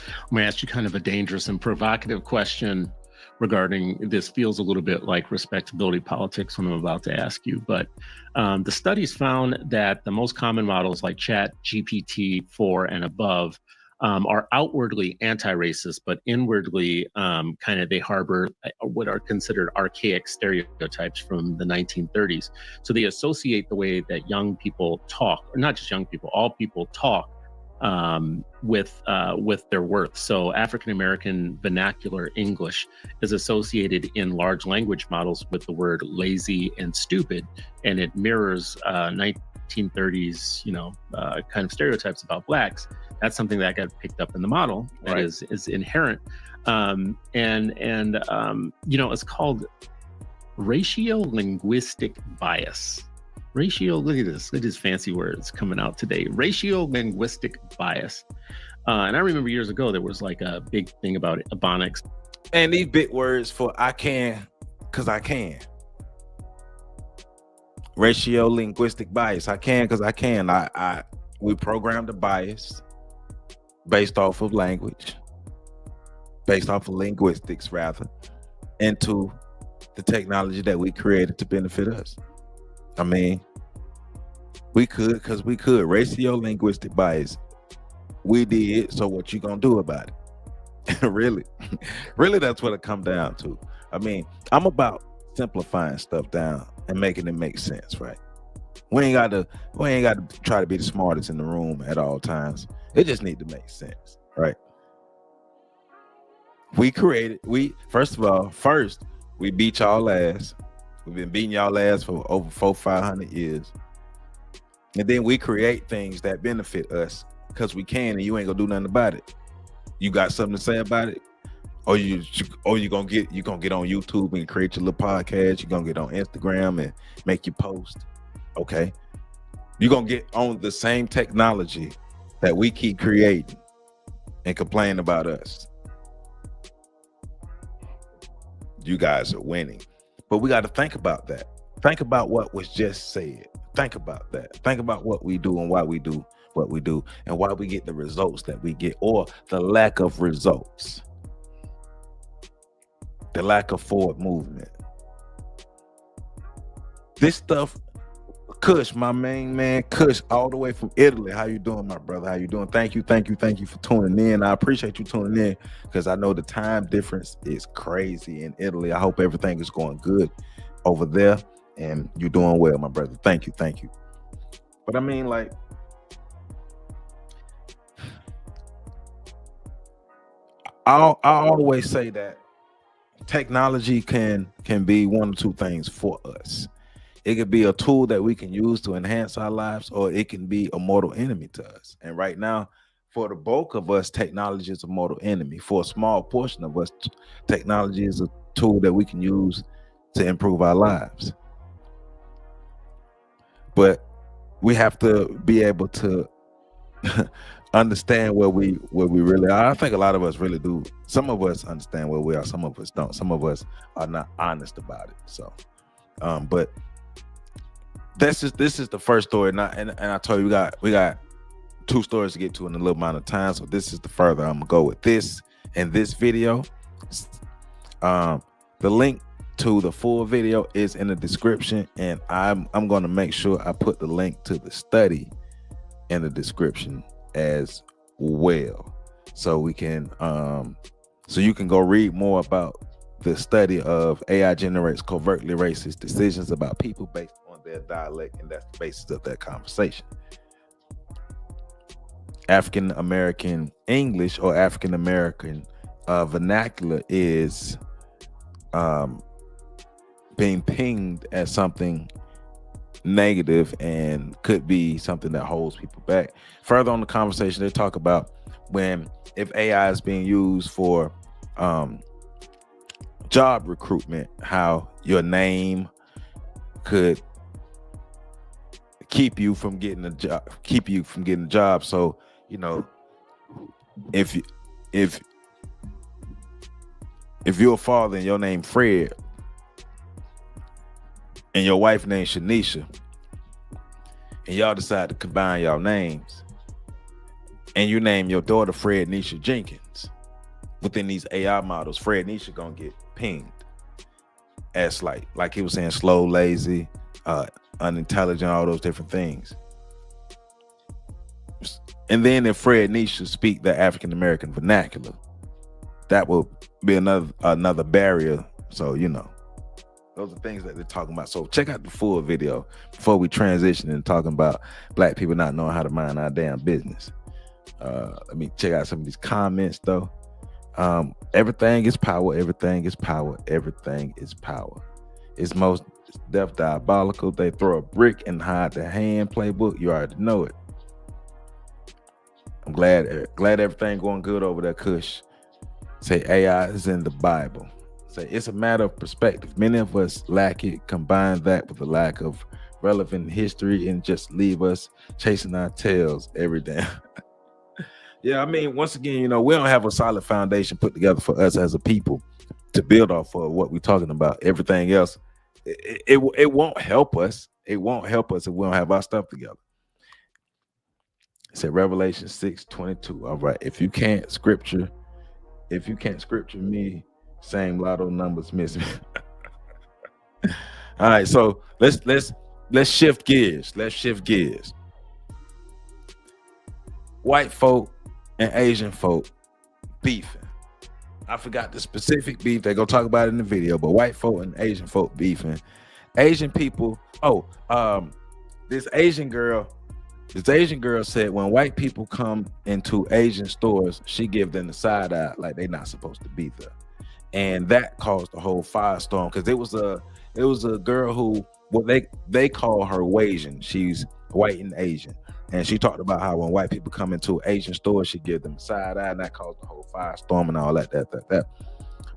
I'm going to ask you kind of a dangerous and provocative question regarding this. Feels a little bit like respectability politics when I'm about to ask you, but the studies found that the most common models like Chat GPT-4 and above are outwardly anti-racist, but inwardly kind of they harbor what are considered archaic stereotypes from the 1930s. So they associate the way that young people talk, or not just young people, all people talk with their worth. So African-American vernacular English is associated in large language models with the word lazy and stupid, and it mirrors 1930s, kind of stereotypes about Blacks. That's something that got picked up in the model that Right. is inherent, and it's called ratio-linguistic bias. Look at this. Look at these fancy words coming out today. Ratio-linguistic bias. And I remember years ago, there was like a big thing about it, Ebonics. And these big words for I can, because I can. Ratio-linguistic bias. I can, because I can. We programmed a bias based off of language, based off of linguistics, rather, into the technology that we created to benefit us. I mean, we could, because we could. Ratio-linguistic bias. We did, so what you gonna do about it? Really, that's what it come down to. I mean, I'm about simplifying stuff down and making it make sense, right? We ain't got to try to be the smartest in the room at all times. It just need to make sense, right? First, we beat y'all ass. We've been beating y'all ass for over 400-500 years. And then we create things that benefit us because we can, and you ain't gonna do nothing about it. You got something to say about it? Or you gonna get on YouTube and create your little podcast, you're gonna get on Instagram and make your post. Okay. You're gonna get on the same technology that we keep creating and complain about us. You guys are winning. But we got to think about that. Think about what was just said. Think about that. Think about what we do and why we do what we do and why we get the results that we get, or the lack of results. The lack of forward movement. This stuff, Kush, my main man, Kush, all the way from Italy. How you doing, my brother? How you doing? Thank you for tuning in. I appreciate you tuning in because I know the time difference is crazy in Italy. I hope everything is going good over there and you're doing well, my brother. Thank you. But I mean, like, I always say that technology can be one or two things for us. It could be a tool that we can use to enhance our lives, or it can be a mortal enemy to us. And right now, for the bulk of us, technology is a mortal enemy. For a small portion of us, technology is a tool that we can use to improve our lives. But we have to be able to understand where we really are. I think a lot of us really do. Some of us understand where we are. Some of us don't. Some of us are not honest about it. So, but this is the first story, and I told you we got two stories to get to in a little amount of time. So this is the further I'm gonna go with this and this video. The link to the full video is in the description, and I'm gonna make sure I put the link to the study in the description as well, so we can so you can go read more about the study of AI generates covertly racist decisions about people based on their dialect, and that's the basis of that conversation. African American English or African American vernacular is being pinged as something negative and could be something that holds people back. Further on the conversation, they talk about if AI is being used for job recruitment, how your name could keep you from getting a job. So, you know, if you're a father and your name Fred and your wife named Shanisha, and y'all decide to combine y'all names, and you name your daughter Fred Nisha Jenkins, within these AI models, Fred Nisha gonna get pinged as like he was saying, slow, lazy, unintelligent, all those different things. And then if Fred Nisha speak the African American vernacular, that will be another barrier. So, you know, those are things that they're talking about. So check out the full video before we transition and talking about black people not knowing how to mind our damn business. Let me check out some of these comments though. Everything is power, everything is power, everything is power. It's most death diabolical. They throw a brick and hide the hand playbook. You already know it. I'm glad everything going good over there, Kush. Say AI is in the Bible. Say it's a matter of perspective. Many of us lack it. Combine that with a lack of relevant history and just leave us chasing our tails every day. Yeah, I mean, once again, you know, we don't have a solid foundation put together for us as a people to build off of what we're talking about. Everything else, it won't help us. It won't help us if we don't have our stuff together. It said Revelation 6:22. All right, if you can't scripture me, same lotto numbers missing. All right, so let's shift gears. Let's shift gears. White folk and Asian folk beefing. I forgot the specific beef. They're gonna talk about it in the video, but white folk and Asian folk beefing. Asian people. This Asian girl said when white people come into Asian stores, she give them the side eye like they're not supposed to be there, and that caused a whole firestorm because it was a girl who they call her Asian. She's white and Asian. And she talked about how when white people come into Asian stores, she give them a side eye, and that caused the whole firestorm and all that.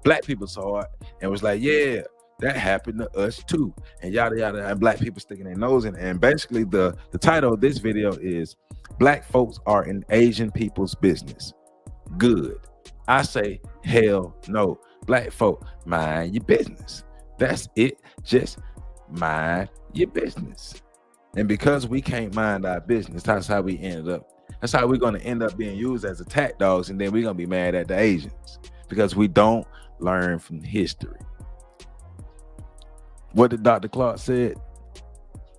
Black people saw it and was like, yeah, that happened to us too. And yada, yada, and black people sticking their nose in. And basically the title of this video is Black Folks Are in Asian People's Business. Good. I say, hell no. Black folk, mind your business. That's it. Just mind your business. And because we can't mind our business, that's how we ended up. That's how we're going to end up being used as attack dogs. And then we're going to be mad at the Asians because we don't learn from history. What did Dr. Clark said?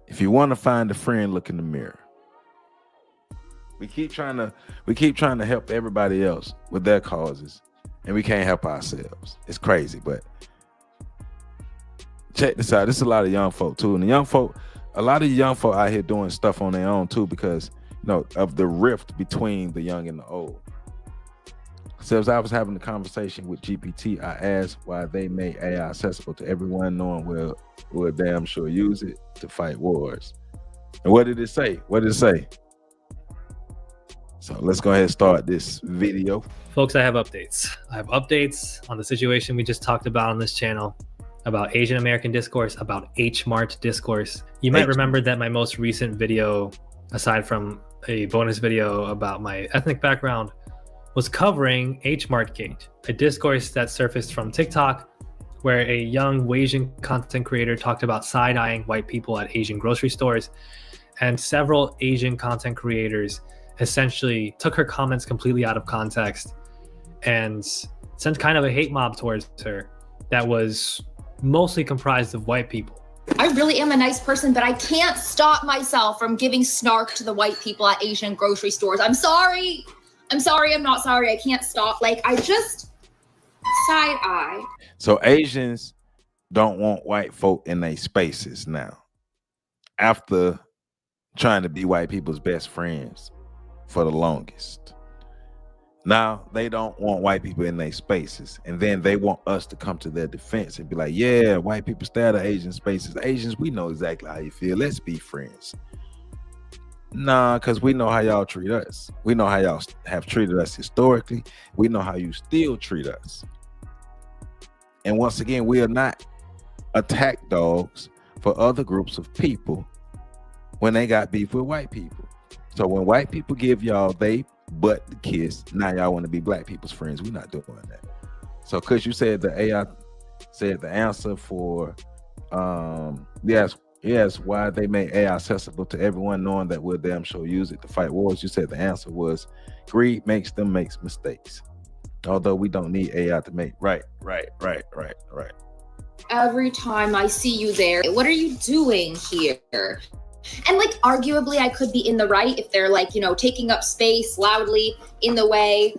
If you want to find a friend, look in the mirror. We keep trying to help everybody else with their causes, and we can't help ourselves. It's crazy, but check this out. This is a lot of young folk too, and a lot of young folk out here doing stuff on their own too, because you know of the rift between the young and the old. So as I was having a conversation with GPT, I asked why they made AI accessible to everyone, knowing we'll damn sure use it to fight wars. And what did it say? So let's go ahead and start this video. Folks, I have updates. I have updates on the situation we just talked about on this channel, about Asian American discourse, about H-Mart discourse. You might remember that my most recent video, aside from a bonus video about my ethnic background, was covering H-Mart Gate, a discourse that surfaced from TikTok, where a young Asian content creator talked about side-eyeing white people at Asian grocery stores, and several Asian content creators essentially took her comments completely out of context and sent kind of a hate mob towards her that was mostly comprised of white people. I really am a nice person, but I can't stop myself from giving snark to the white people at Asian grocery stores. I'm sorry, I'm not sorry. I can't stop. Like, I just side eye. So Asians don't want white folk in their spaces now, after trying to be white people's best friends for the longest. Now they don't want white people in their spaces, and then they want us to come to their defense and be like, yeah, white people stay out of Asian spaces. Asians, we know exactly how you feel. Let's be friends. Nah, because we know how y'all treat us. We know how y'all have treated us historically. We know how you still treat us. And once again, we are not attack dogs for other groups of people when they got beef with white people. So when white people give y'all they butt the kiss, now y'all want to be black people's friends. We're not doing that. So because you said the AI said the answer for yes, why they made AI accessible to everyone, knowing that we'll damn sure use it to fight wars. You said the answer was greed makes them make mistakes. Although we don't need AI to make right. Every time I see you there, what are you doing here? And like, arguably, I could be in the right if they're like, you know, taking up space loudly in the way.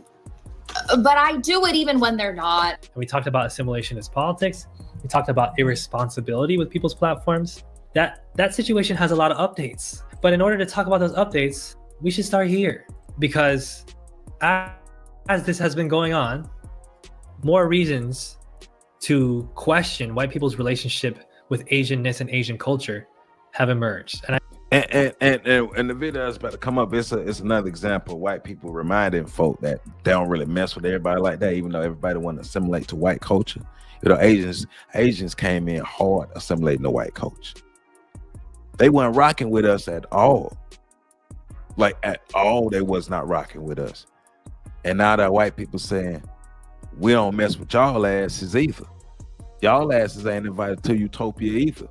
But I do it even when they're not. We talked about assimilation as politics. We talked about irresponsibility with people's platforms. That situation has a lot of updates. But in order to talk about those updates, we should start here. Because as this has been going on, more reasons to question white people's relationship with Asianness and Asian culture have emerged. And the video that's about to come up, it's another example of white people reminding folk that they don't really mess with everybody like that, even though everybody want to assimilate to white culture. You know, Asians came in hard assimilating the white culture. They weren't rocking with us at all. Like at all, they was not rocking with us. And now that white people saying, we don't mess with y'all asses either. Y'all asses ain't invited to Utopia either.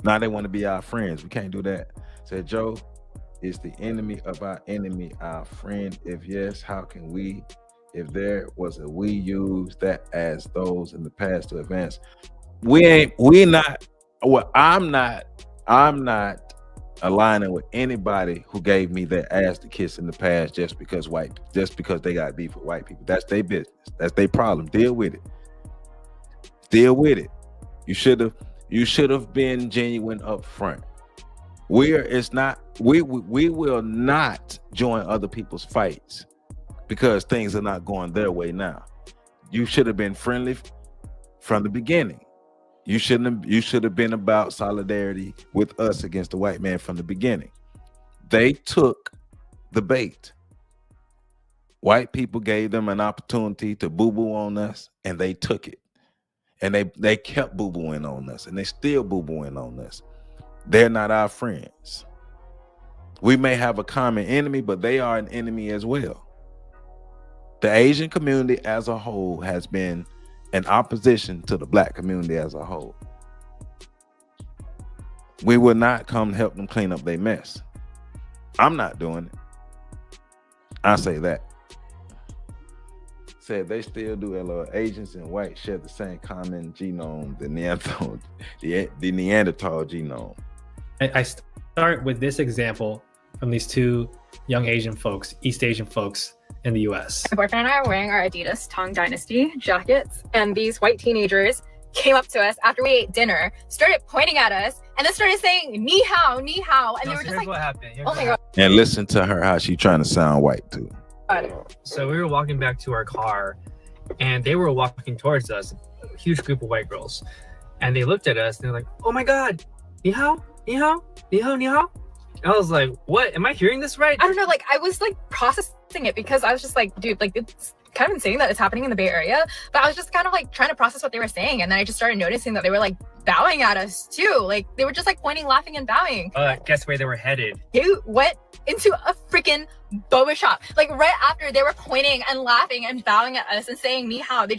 Now they want to be our friends. We can't do that. Said Joe, is the enemy of our enemy our friend? If yes, how can we? If there was a we use that as those in the past to advance. I'm not aligning with anybody who gave me their ass to kiss in the past just because they got beef with white people. That's their business. That's their problem. Deal with it. You should have been genuine up front. We will not join other people's fights because things are not going their way now. You should have been friendly from the beginning. You should have been about solidarity with us against the white man from the beginning. They took the bait. White people gave them an opportunity to boo-boo on us, and they took it. And they kept boo-booing on us, and they still boo-booing on us. They're not our friends. We may have a common enemy, but they are an enemy as well. The Asian community as a whole has been in opposition to the black community as a whole. We will not come help them clean up their mess. I'm not doing it. I say that. Said they still do. Asians and whites share the same common genome, the Neanderthal genome. I start with this example from these two young Asian folks, East Asian folks in the US. My boyfriend and I are wearing our Adidas Tang Dynasty jackets, and these white teenagers came up to us after we ate dinner, started pointing at us, and then started saying ni hao, ni hao, and they were just like, what happened. oh my god. And listen to her how she trying to sound white too. So we were walking back to our car, and they were walking towards us, a huge group of white girls, and they looked at us and they're like, oh my god, ni hao, ni hao, ni hao, ni hao. And I was like, what? Am I hearing this right? I don't know, like I was like processing it because I was just like, dude, like it's kind of insane that it's happening in the Bay Area, but I was just kind of like trying to process what they were saying, and then I just started noticing that they were like bowing at us too. Like they were just like pointing, laughing, and bowing. Guess where they were headed? They went into a freaking boba shop. Like right after they were pointing and laughing and bowing at us and saying ni hao, they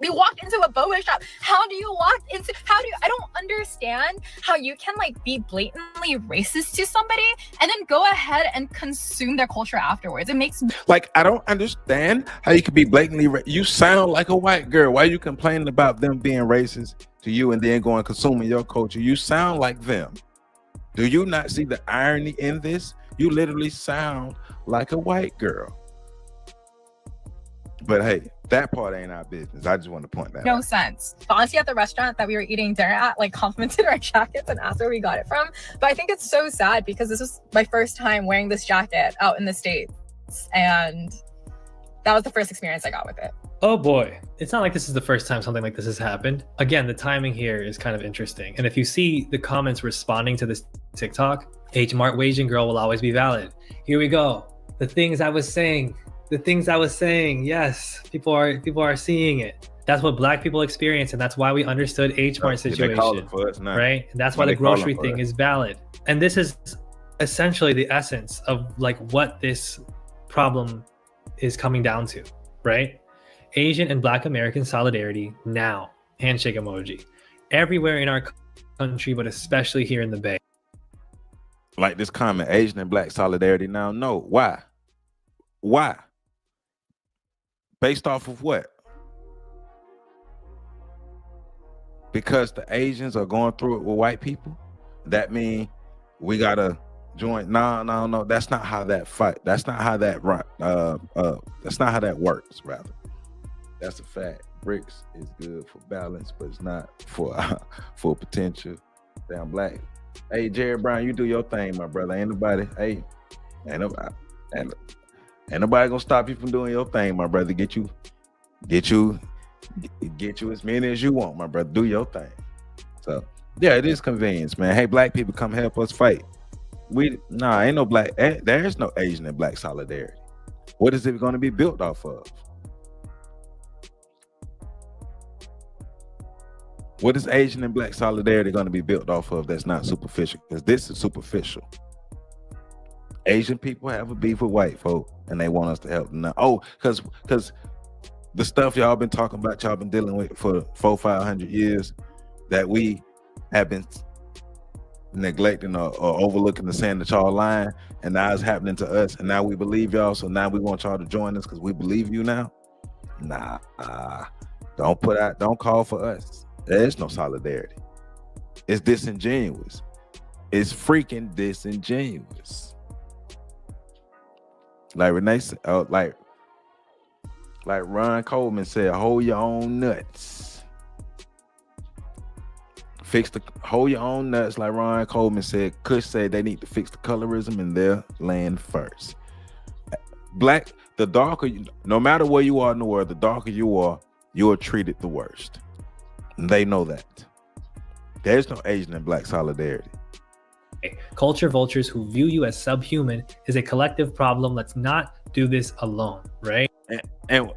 walked into a boba shop. I don't understand how you can like be blatantly racist to somebody and then go ahead and consume their culture afterwards. It makes like, I don't understand how you could be blatantly you sound like a white girl. Why are you complaining about them being racist to you and then going consuming your culture? You sound like them. Do you not see the irony in this? You literally sound like a white girl. But hey, that part ain't our business. I just want to point that out. No sense. Honestly, at the restaurant that we were eating dinner at, like complimented our jackets and asked where we got it from. But I think it's so sad because this was my first time wearing this jacket out in the States. And that was the first experience I got with it. Oh boy, it's not like this is the first time something like this has happened. Again, the timing here is kind of interesting. And if you see the comments responding to this TikTok, H Mart Asian girl will always be valid. Here we go. The things I was saying, the things I was saying. Yes, people are seeing it. That's what Black people experience, and that's why we understood H Mart situation. They call it for us now, right? And that's why the grocery thing is valid. And this is essentially the essence of like what this problem is coming down to, right? Asian and Black American solidarity now, handshake emoji, everywhere in our country, but especially here in the Bay. Like this comment, Asian and Black solidarity now. No, why? Why? Based off of what? Because the Asians are going through it with white people. That mean we gotta join? No. That's not how that fight. That's not how that that's not how that works. Rather, that's a fact. BRICS is good for balance, but it's not for full potential. Damn Black. Hey, Jared Brown, you do your thing, my brother. Ain't nobody gonna stop you from doing your thing, my brother. Get you as many as you want, my brother. Do your thing. So yeah, it is convenience, man. Hey, Black people, come help us fight. Ain't no Black. There is no Asian and Black solidarity. What is it going to be built off of? What is Asian and Black solidarity going to be built off of that's not superficial? Because this is superficial. Asian people have a beef with white folk, and they want us to help them now. Oh, because the stuff y'all been talking about, y'all been dealing with for 400-500 years, that we have been neglecting or overlooking, the saying that y'all lying, and now it's happening to us, and now we believe y'all, so now we want y'all to join us because we believe you now. Nah, don't call for us. There's no solidarity. It's disingenuous. It's freaking disingenuous. Like Renee said, like Ron Coleman said, hold your own nuts. Hold your own nuts, like Ron Coleman said. Kush said they need to fix the colorism in their land first. Black, the darker you, no matter where you are in the world, the darker you are treated the worst. And they know that. There's no Asian and Black solidarity. Culture vultures who view you as subhuman is a collective problem. Let's not do this alone, right? And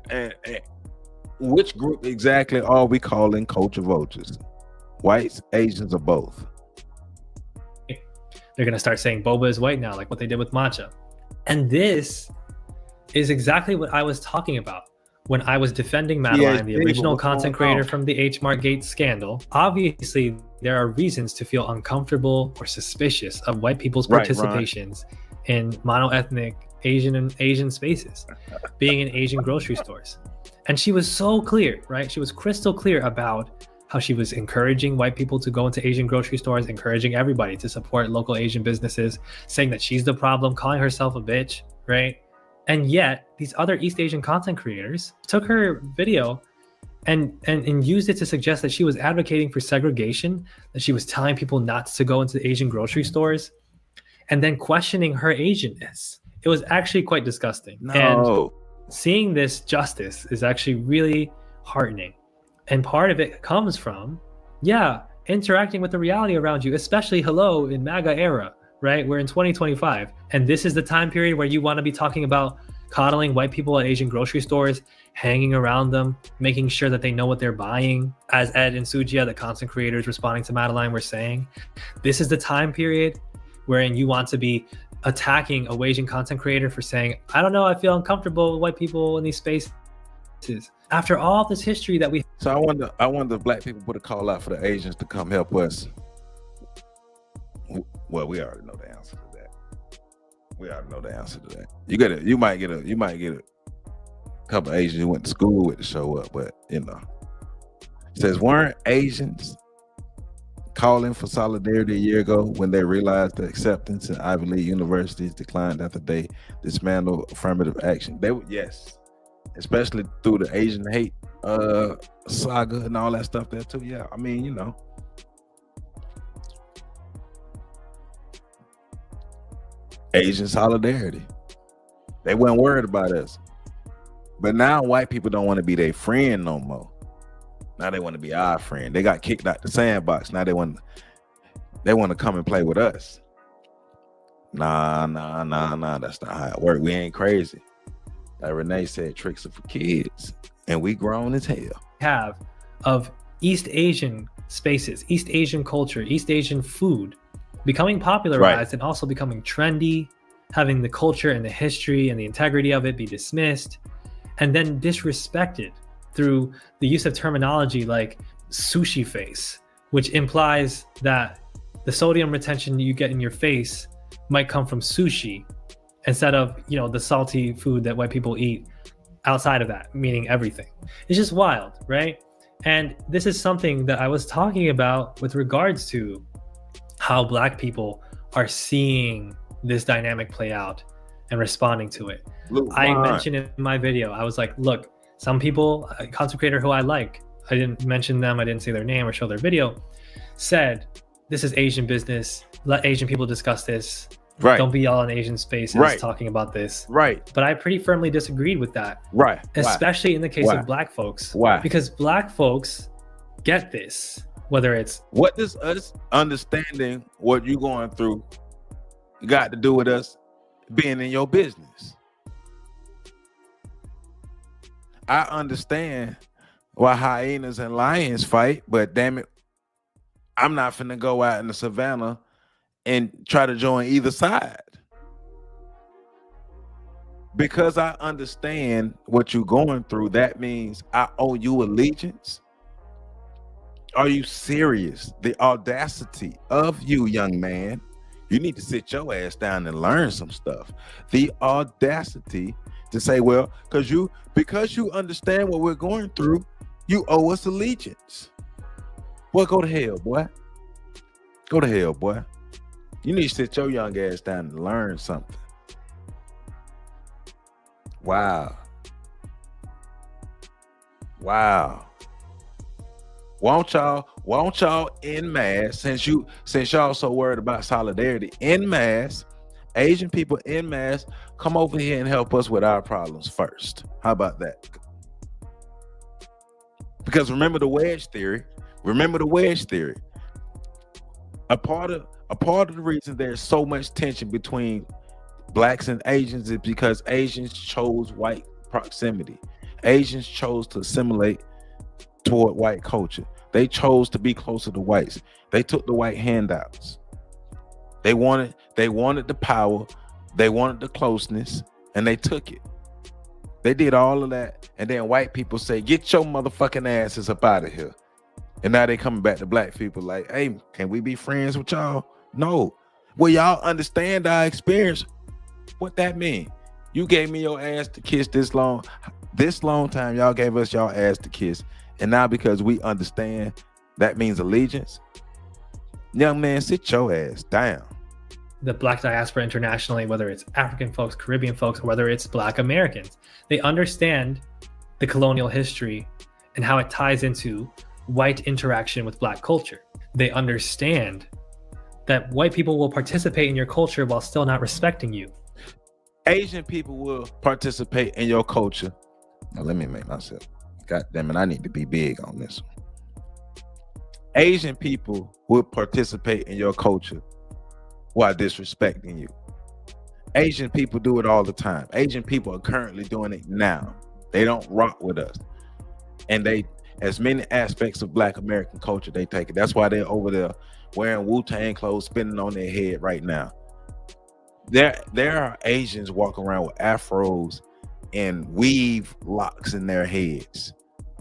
which group exactly are we calling culture vultures? Whites, Asians, or both? They're gonna start saying boba is white now, like what they did with matcha. And this is exactly what I was talking about when I was defending Madeline, the original content creator from the H Mart Gate scandal. Obviously, there are reasons to feel uncomfortable or suspicious of white people's participations in monoethnic Asian spaces, being in Asian grocery stores. And she was so clear, right? She was crystal clear about how she was encouraging white people to go into Asian grocery stores, encouraging everybody to support local Asian businesses, saying that she's the problem, calling herself a bitch, right? And yet these other East Asian content creators took her video and used it to suggest that she was advocating for segregation, that she was telling people not to go into Asian grocery stores, and then questioning her Asianness. It was actually quite disgusting. No. And seeing this justice is actually really heartening. And part of it comes from, interacting with the reality around you, especially in MAGA era, right? We're in 2025. And this is the time period where you want to be talking about coddling white people at Asian grocery stores, hanging around them, making sure that they know what they're buying. As Ed and Sujia, the content creators responding to Madeline, were saying, this is the time period wherein you want to be attacking a Asian content creator for saying, I don't know, I feel uncomfortable with white people in these spaces. After all this history that we... So I wonder if Black people put a call out for the Asians to come help us. Well, we already know the answer to that. You might get a couple of Asians who went to school with to show up, but it says, weren't Asians calling for solidarity a year ago when they realized the acceptance in Ivy League universities declined after they dismantled affirmative action? They would, yes, especially through the Asian hate saga and all that stuff there too. Yeah, I mean, Asian solidarity. They weren't worried about us. But now white people don't want to be their friend no more. Now they want to be our friend. They got kicked out the sandbox. Now they want to come and play with us. Nah. That's not how it works. We ain't crazy. Like Renee said, tricks are for kids, and we grown as hell. Have of East Asian spaces, East Asian culture, East Asian food becoming popularized and also becoming trendy, having the culture and the history and the integrity of it be dismissed and then disrespected through the use of terminology like sushi face, which implies that the sodium retention you get in your face might come from sushi instead of, you know, the salty food that white people eat outside of that, meaning everything. It's just wild, right? And this is something that I was talking about with regards to how Black people are seeing this dynamic play out and responding to it. I mentioned in my video, I was like, look, some people, a content creator who I like, I didn't mention them, I didn't say their name or show their video, said, this is Asian business, let Asian people discuss this. Right. Don't be all in Asian spaces talking about this. Right. But I pretty firmly disagreed with that. Right. Especially in the case of Black folks. Why? Because Black folks get this, whether it's... What does us understanding what you're going through got to do with us being in your business? I understand why hyenas and lions fight, but damn it, I'm not finna go out in the savannah and try to join either side. Because I understand what you're going through, that means I owe you allegiance. Are you serious? The audacity of you, young man. You need to sit your ass down and learn some stuff. The audacity to say, well, because you understand what we're going through, you owe us allegiance. Well, go to hell, boy. Go to hell, boy. You need to sit your young ass down and learn something. Wow. Wow. Won't y'all en masse, since y'all so worried about solidarity, en masse, Asian people en masse, come over here and help us with our problems first. How about that? Because remember the wedge theory. A part of the reason there's so much tension between Blacks and Asians is because Asians chose white proximity. Asians chose to assimilate toward white culture. They chose to be closer to whites. They took the white handouts. They wanted the power, they wanted the closeness, and they took it. They did all of that, and then white people say, get your motherfucking asses up out of here. And now they coming back to Black people like, hey, can we be friends with y'all? No. Well, y'all understand our experience. What that mean? You gave me your ass to kiss this long time, y'all gave us y'all ass to kiss. And now because we understand, that means allegiance. Young man, sit your ass down. The Black diaspora internationally, whether it's African folks, Caribbean folks, or whether it's Black Americans, they understand the colonial history and how it ties into white interaction with Black culture. They understand that white people will participate in your culture while still not respecting you. Asian people will participate in your culture. Now let me make myself, God damn it, I need to be big on this one. Asian people will participate in your culture while disrespecting you. Asian people do it all the time. Asian people are currently doing it now. They don't rock with us. And they, as many aspects of Black American culture, they take it. That's why they're over there wearing Wu-Tang clothes, spinning on their head right now. There are Asians walking around with afros and weave locks in their heads.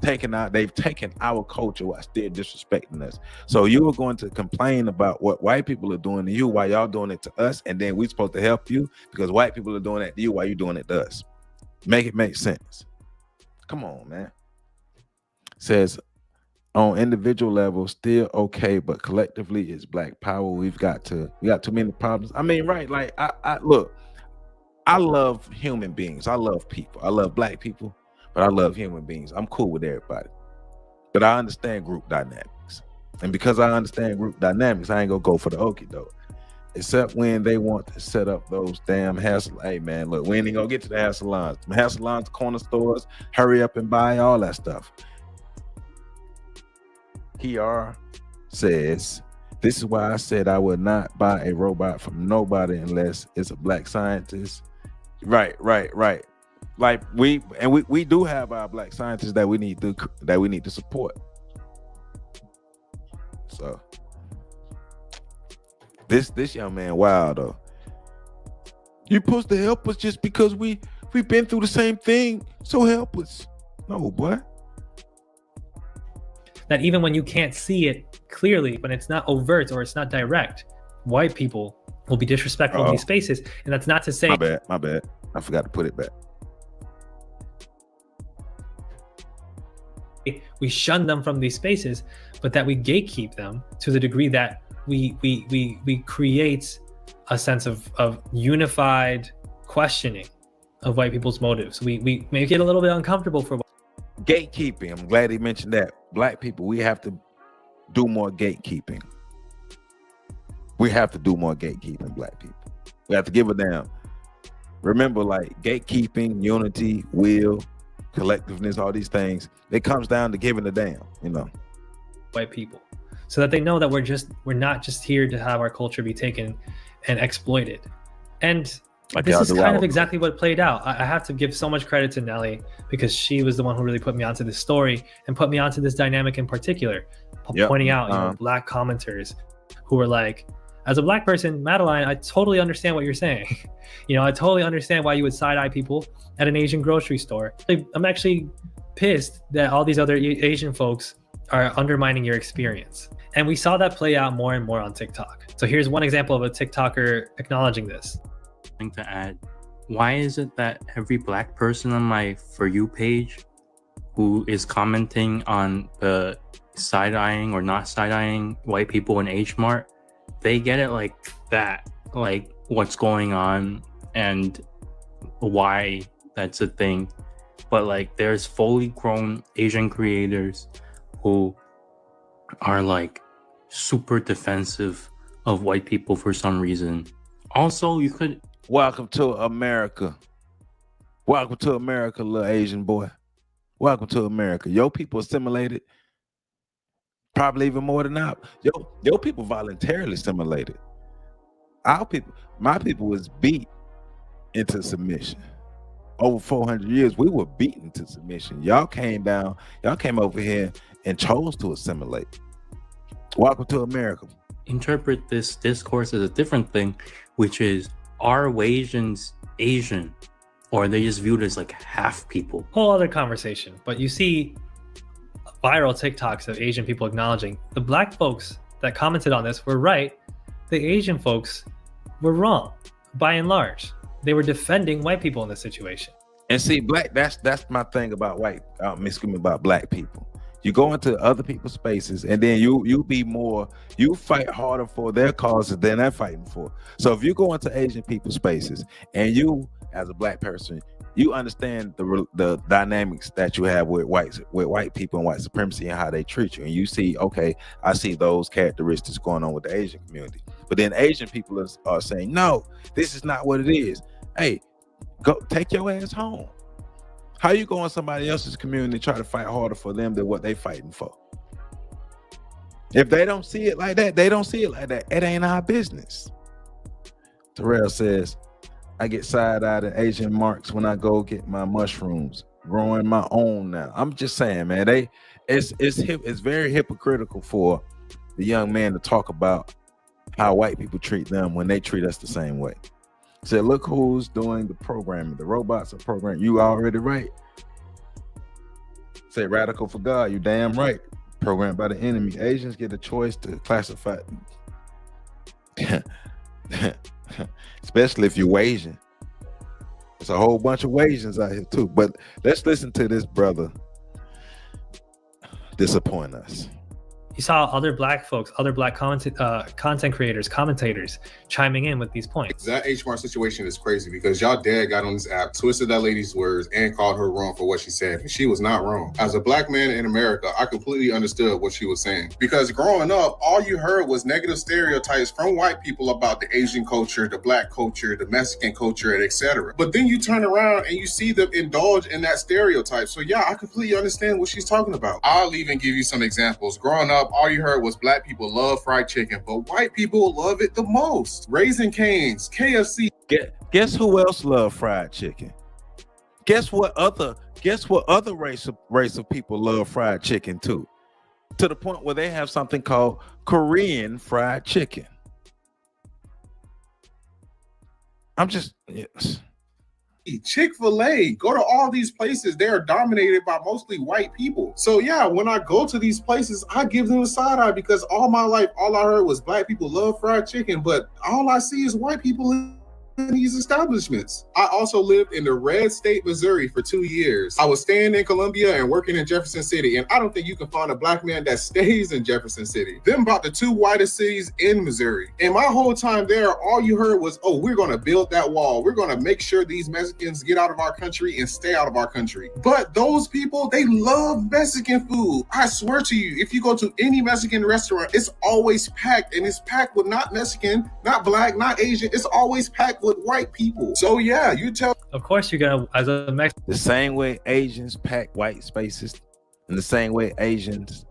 They've taken our culture while still disrespecting us. So you are going to complain about what white people are doing to you while y'all doing it to us, and then we're supposed to help you because white people are doing that to you while you're doing it to us. Make it make sense. Come on, man. Says on individual level, still okay, but collectively it's Black power. We got too many problems. I mean, right? Like I look, I love human beings. I love people. I love Black people. But I love human beings. I'm cool with everybody. But I understand group dynamics. And because I understand group dynamics, I ain't gonna go for the okie doke. Except when they want to set up those damn hair salons. Hey man, look, we ain't gonna get to the hair salons. The hair salons, corner stores, hurry up and buy all that stuff. PR says, this is why I said I would not buy a robot from nobody unless it's a Black scientist. Right. like we do have our black scientists that we need to support. So this young man, wild though. You supposed to help us just because we've been through the same thing. So help us. No, boy. That even when you can't see it clearly, when it's not overt or it's not direct, white people will be disrespectful in these spaces. And that's not to say... My bad. I forgot to put it back. We shun them from these spaces, but that we gatekeep them to the degree that we create a sense of unified questioning of white people's motives. We make it a little bit uncomfortable for gatekeeping. I'm glad he mentioned that. Black people, we have to do more gatekeeping. We have to do more gatekeeping, black people. We have to give a damn. Remember, like gatekeeping, unity, will, collectiveness, all these things, it comes down to giving a damn, you know. White people. So that they know that we're not just here to have our culture be taken and exploited. And like this is kind of exactly what played out. I have to give so much credit to Nelly because she was the one who really put me onto this story and put me onto this dynamic in particular, pointing out black commenters who were like, as a black person, Madeline, I totally understand what you're saying. I totally understand why you would side-eye people at an Asian grocery store. I'm actually pissed that all these other Asian folks are undermining your experience. And we saw that play out more and more on TikTok. So here's one example of a TikToker acknowledging this. To add, why is it that every black person on my For You page who is commenting on the side-eyeing or not side-eyeing white people in H Mart, they get it like that, like what's going on and why that's a thing. But like there's fully grown Asian creators who are like super defensive of white people for some reason. Also, you could... Welcome to America. Welcome to America, little Asian boy. Welcome to America. Your people assimilated probably even more than our. Your people voluntarily assimilated. Our people, my people was beat into submission. Over 400 years, we were beaten to submission. Y'all came over here and chose to assimilate. Welcome to America. Interpret this discourse as a different thing, which is, are Asians Asian? Or are they just viewed as like half people? Whole other conversation. But you see viral TikToks of Asian people acknowledging the black folks that commented on this were right. The Asian folks were wrong by and large. They were defending white people in this situation. And see, that's my thing about about black people. You go into other people's spaces and then you fight harder for their causes than they're fighting for. So if you go into Asian people's spaces and you, as a black person, you understand the dynamics that you have with white people and white supremacy and how they treat you, and you see, okay, I see those characteristics going on with the Asian community. But then Asian people are saying, no, this is not what it is. Hey, go take your ass home. How you go in somebody else's community and try to fight harder for them than what they fighting for? If they don't see it like that, they don't see it like that. It ain't our business. Terrell says, I get side-eyed at Asian marks when I go get my mushrooms, growing my own now. I'm just saying, man, it's very hypocritical for the young man to talk about how white people treat them when they treat us the same way. Said, look who's doing the programming. The robots are programming. You already right. Say radical for God. You damn right. Programmed by the enemy. Asians get a choice to classify. Especially if you're Asian. There's a whole bunch of Asians out here too. But let's listen to this brother disappoint us. You saw other black folks, other black content creators, commentators chiming in with these points. That H Mart situation is crazy because y'all dad got on this app, twisted that lady's words, and called her wrong for what she said. And she was not wrong. As a black man in America, I completely understood what she was saying. Because growing up, all you heard was negative stereotypes from white people about the Asian culture, the black culture, the Mexican culture, and etc. But then you turn around and you see them indulge in that stereotype. So yeah, I completely understand what she's talking about. I'll even give you some examples. Growing up, all you heard was black people love fried chicken, but white people love it the most. Raising Cane's, KFC. Guess who else love fried chicken? Guess what other race of people love fried chicken too? To the point where they have something called Korean fried chicken. Yes. Chick-fil-A, go to all these places, they're dominated by mostly white people. So yeah, when I go to these places, I give them a side eye because all my life, all I heard was black people love fried chicken, but all I see is white people in these establishments. I also lived in the red state, Missouri for 2 years. I was staying in Columbia and working in Jefferson City, and I don't think you can find a black man that stays in Jefferson City. Them about the 2 whitest cities in Missouri. And my whole time there, all you heard was, oh, we're gonna build that wall. We're gonna make sure these Mexicans get out of our country and stay out of our country. But those people, they love Mexican food. I swear to you, if you go to any Mexican restaurant, it's always packed, and it's packed with not Mexican, not black, not Asian. It's always packed with white people. So yeah, you tell. Of course, you're gonna, as a Mexican. The same way Asians pack white spaces, and the same way Asians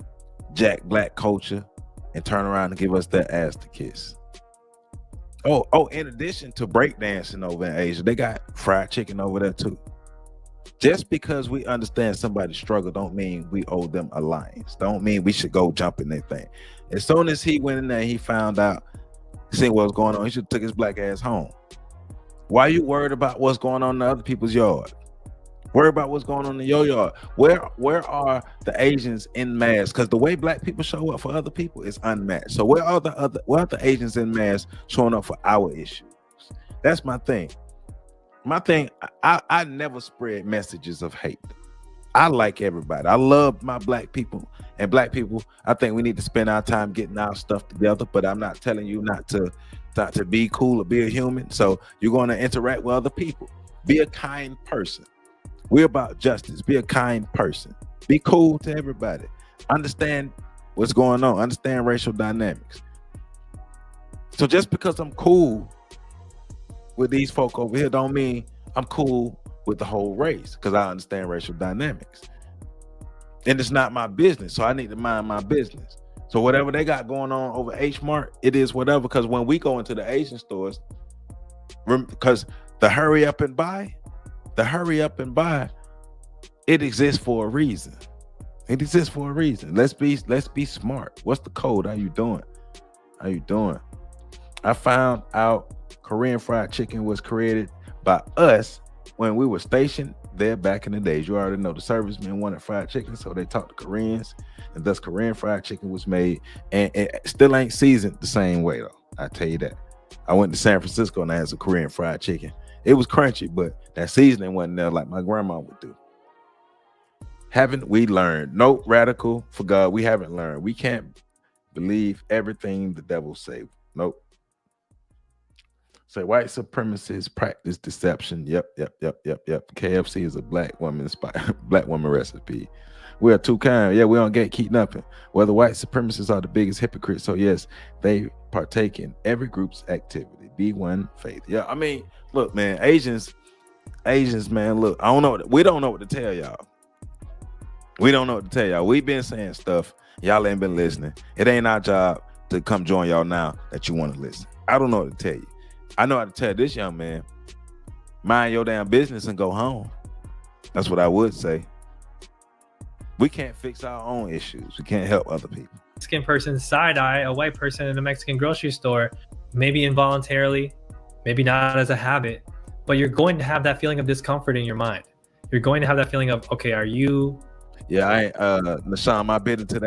jack black culture and turn around and give us their ass to kiss. Oh, in addition to breakdancing over in Asia, they got fried chicken over there too. Just because we understand somebody's struggle don't mean we owe them alliance. Don't mean we should go jump in their thing. As soon as he went in there, he found out, seeing what was going on, he should have took his black ass home. Why are you worried about what's going on in other people's yard? Worry about what's going on in your yard. Where are the Asians in mass? Because the way black people show up for other people is unmatched. So where are the Asians in mass showing up for our issues? That's my thing. I never spread messages of hate. I like everybody. I love my black people, and black people, I think we need to spend our time getting our stuff together, but I'm not telling you not to be cool or be a human. So you're going to interact with other people. Be a kind person. We're about justice. Be a kind person. Be cool to everybody. Understand what's going on. Understand racial dynamics. So just because I'm cool with these folk over here don't mean I'm cool with the whole race, because I understand racial dynamics. And it's not my business, so I need to mind my business. So whatever they got going on over H Mart, it is whatever. Because when we go into the Asian stores, because the hurry up and buy, it exists for a reason. It exists for a reason. Let's be smart. What's the code? How you doing? I found out Korean fried chicken was created by us when we were stationed there back in the days. You already know the servicemen wanted fried chicken, so they taught the Koreans, and thus Korean fried chicken was made. And it still ain't seasoned the same way though. I tell you that. I went to San Francisco and I had some Korean fried chicken. It was crunchy, but that seasoning wasn't there like my grandma would do. Haven't we learned? No, radical for God, we haven't learned. We can't believe everything the devil say. Nope. Say white supremacists practice deception. Yep. KFC is a black woman recipe. We are too kind. Yeah, we don't keep nothing. Well, the white supremacists are the biggest hypocrites. So yes, they partake in every group's activity. Be one faith. Yeah, I mean, look, man, Asians, man, look, we don't know what to tell y'all. We've been saying stuff. Y'all ain't been listening. It ain't our job to come join y'all now that you want to listen. I don't know what to tell you. I know how to tell this young man, mind your damn business and go home. That's what I would say. We can't fix our own issues. We can't help other people. Mexican person side eye a white person in a Mexican grocery store, maybe involuntarily, maybe not as a habit, but you're going to have that feeling of discomfort in your mind. You're going to have that feeling of, okay, are you? Yeah, Nasham, I bit into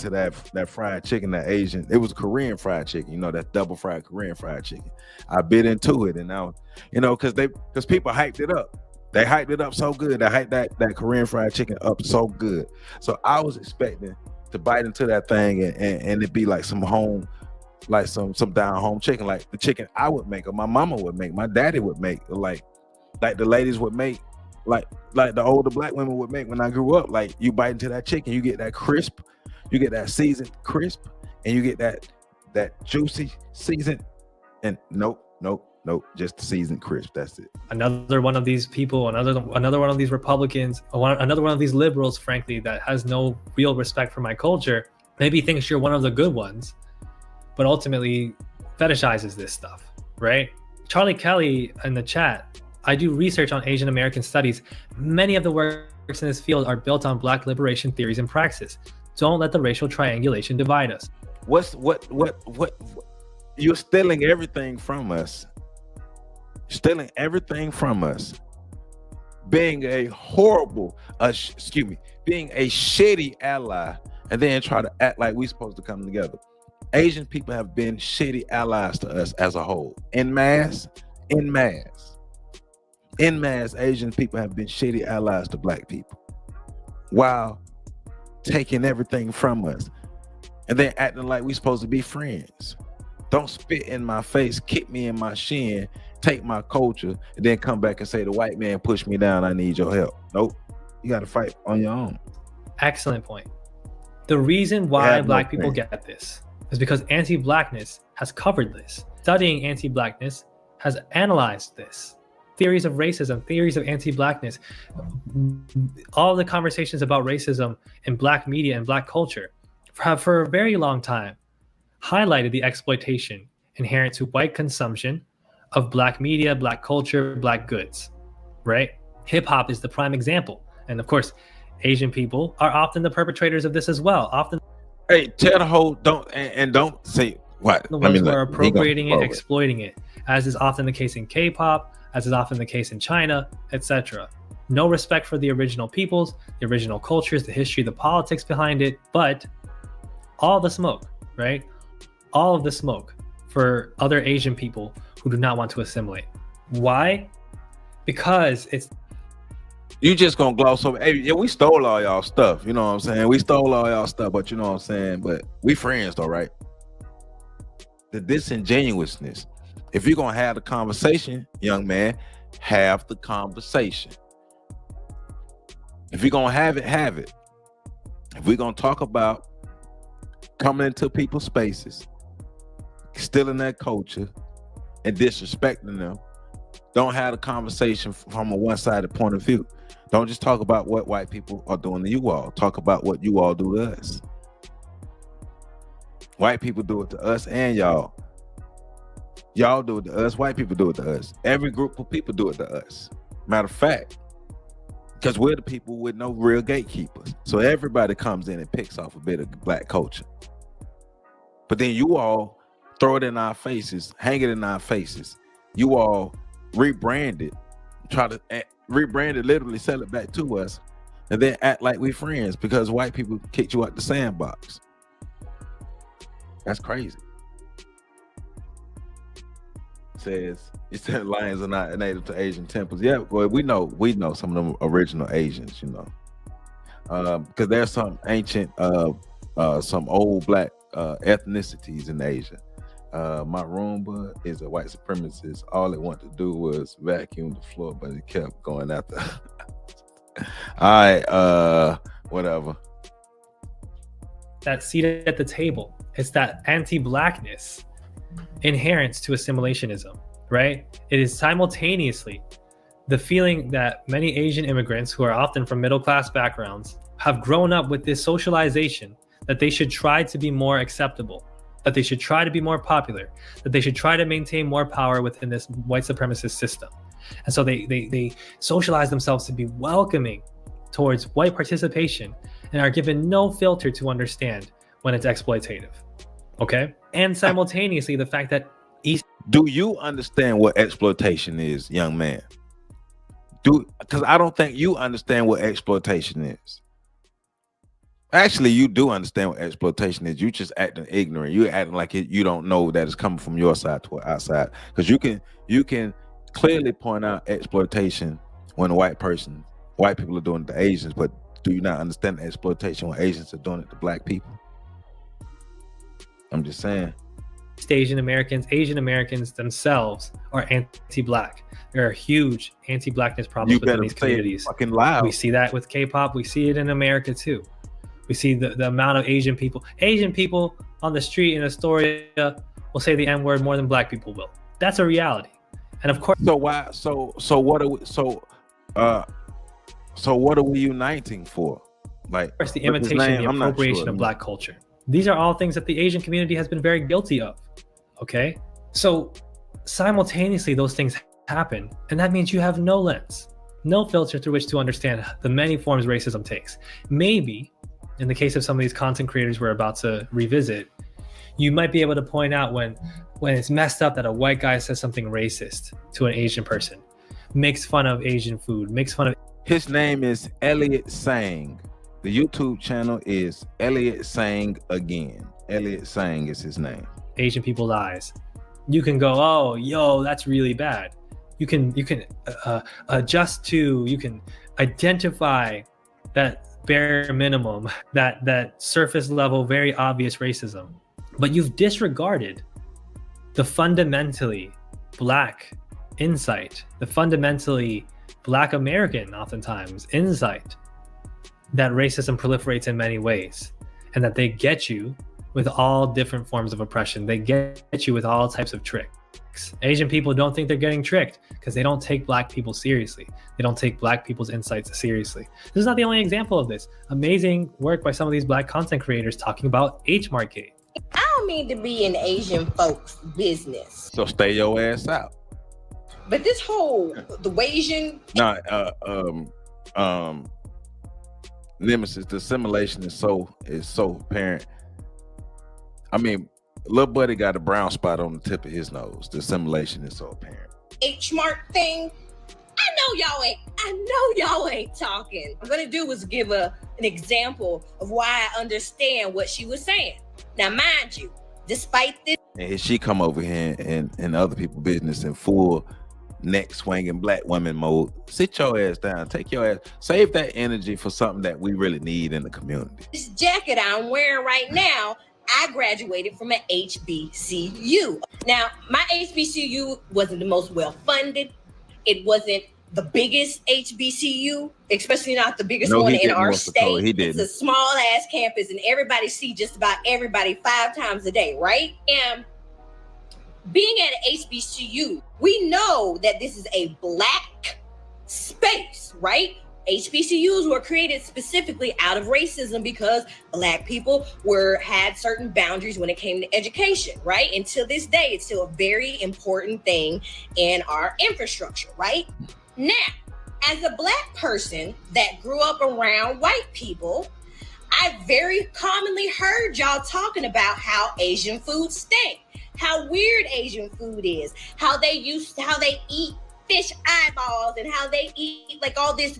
that fried chicken, that Asian. It was Korean fried chicken, that double fried Korean fried chicken. I bit into it, and now, because people hyped it up. They hyped it up so good. They hyped that Korean fried chicken up so good. So I was expecting to bite into that thing and it be like some home, like some down home chicken, like the chicken I would make, or my mama would make, my daddy would make, like the ladies would make. Like the older black women would make when I grew up. Like you bite into that chicken, you get that crisp, you get that seasoned crisp, and you get that juicy seasoned. And nope, just the seasoned crisp. That's it. Another one of these people, another one of these Republicans, another one of these liberals, frankly, that has no real respect for my culture, maybe thinks you're one of the good ones, but ultimately fetishizes this stuff, right? Charlie Kelly in the chat I do research on Asian American studies. Many of the works in this field are built on Black liberation theories and praxis. Don't let the racial triangulation divide us. What you're stealing everything from us. Stealing everything from us. Being a horrible, being a shitty ally, and then try to act like we're supposed to come together. Asian people have been shitty allies to us as a whole. En masse, Asian people have been shitty allies to Black people while taking everything from us and then acting like we're supposed to be friends. Don't spit in my face, kick me in my shin, take my culture, and then come back and say the white man pushed me down, I need your help. Nope. You got to fight on your own. Excellent point. The reason why Black people get this is because anti-Blackness has covered this. Studying anti-Blackness has analyzed this. Theories of racism, theories of anti-Blackness, all the conversations about racism in Black media and Black culture have for a very long time highlighted the exploitation inherent to white consumption of Black media, Black culture, Black goods, right? Hip hop is the prime example. And of course, Asian people are often the perpetrators of this as well. Often, hey, tell the whole, don't say what? The ones who are appropriating it, exploiting it, as is often the case in K-pop, as is often the case in China, etc. No respect for the original peoples, the original cultures, the history, the politics behind it, but all the smoke, right? All of the smoke for other Asian people who do not want to assimilate. Why? Because it's... You just gonna gloss over, hey, yeah, we stole all y'all stuff, you know what I'm saying? We stole all y'all stuff, but you know what I'm saying? But we friends though, right? The disingenuousness. If you're gonna have the conversation, young man, have the conversation. If you're gonna have it, have it. If we're gonna talk about coming into people's spaces, stealing their culture, and disrespecting them, don't have a conversation from a one-sided point of view. Don't just talk about what white people are doing to you all. Talk about what you all do to us. White people do it to us and y'all. Y'all do it to us. White people do it to us. Every group of people do it to us. Matter of fact, because we're the people with no real gatekeepers. So everybody comes in and picks off a bit of Black culture. But then you all throw it in our faces, hang it in our faces. You all rebrand it, try to rebrand it, literally sell it back to us, and then act like we friends because white people kicked you out the sandbox. That's crazy. It said lions are not native to Asian temples. Yeah, well, we know some of them original Asians, you know, because there's some ancient, some old Black ethnicities in Asia. My Roomba is a white supremacist. All it wanted to do was vacuum the floor, but it kept going after. All right, whatever. That seat at the table. It's that anti-Blackness inherent to assimilationism, right? It is simultaneously the feeling that many Asian immigrants who are often from middle-class backgrounds have grown up with this socialization that they should try to be more acceptable, that they should try to be more popular, that they should try to maintain more power within this white supremacist system. And so they socialize themselves to be welcoming towards white participation and are given no filter to understand when it's exploitative. Okay? And simultaneously, the fact that do you understand what exploitation is, young man? Because I don't think you understand what exploitation is. Actually, you do understand what exploitation is. You just acting ignorant. You acting like you don't know that it's coming from your side to outside. Because you can clearly point out exploitation when white people are doing it to Asians, but do you not understand the exploitation when Asians are doing it to Black people? I'm just saying. Asian Americans themselves are anti-Black. There are huge anti-Blackness problems within these communities. Fucking loud. We see that with K-pop. We see it in America too. We see the amount of Asian people on the street in Astoria will say the N-word more than Black people will. That's a reality. And of course, so what are we uniting for? Like, of course, the imitation, the appropriation of Black culture. These are all things that the Asian community has been very guilty of. Okay, so simultaneously, those things happen. And that means you have no lens, no filter through which to understand the many forms racism takes. Maybe in the case of some of these content creators we're about to revisit, you might be able to point out when it's messed up that a white guy says something racist to an Asian person, makes fun of Asian food, makes fun of. His name is Elliot Sang. The YouTube channel is Elliot Sang again. Elliot Sang is his name. Asian people's eyes. You can go, oh, yo, that's really bad. You can adjust to, you can identify that bare minimum, that surface level, very obvious racism. But you've disregarded the fundamentally Black insight, the fundamentally Black American, oftentimes, insight that racism proliferates in many ways, and that they get you with all different forms of oppression. They get you with all types of tricks. Asian people don't think they're getting tricked because they don't take Black people seriously. They don't take Black people's insights seriously. This is not the only example of this. Amazing work by some of these Black content creators talking about HMarkgate. I don't mean to be in Asian folks' business. So stay your ass out. But this whole the Asian Nemesis, the assimilation is so apparent. I mean, little buddy got a brown spot on the tip of his nose. The assimilation is so apparent. H-mark thing. I know y'all ain't talking. What I'm gonna do is give an example of why I understand what she was saying. Now, mind you, despite this, and she come over here and other people business in full neck swinging Black women mode. Sit your ass down. Take your ass. Save that energy for something that we really need in the community. this jacket I'm wearing right now, I graduated from an HBCU. Now, my HBCU wasn't the most well-funded. It wasn't the biggest HBCU, especially not the biggest one in our state. It's a small-ass campus, and everybody see just about everybody 5 times a day, right? And being at an HBCU, we know that this is a Black space, right? HBCUs were created specifically out of racism because Black people had certain boundaries when it came to education, right? And to this day, it's still a very important thing in our infrastructure, right? Now, as a Black person that grew up around white people, I very commonly heard y'all talking about how Asian food stink, how weird Asian food is, how they eat fish eyeballs, and how they eat like all this.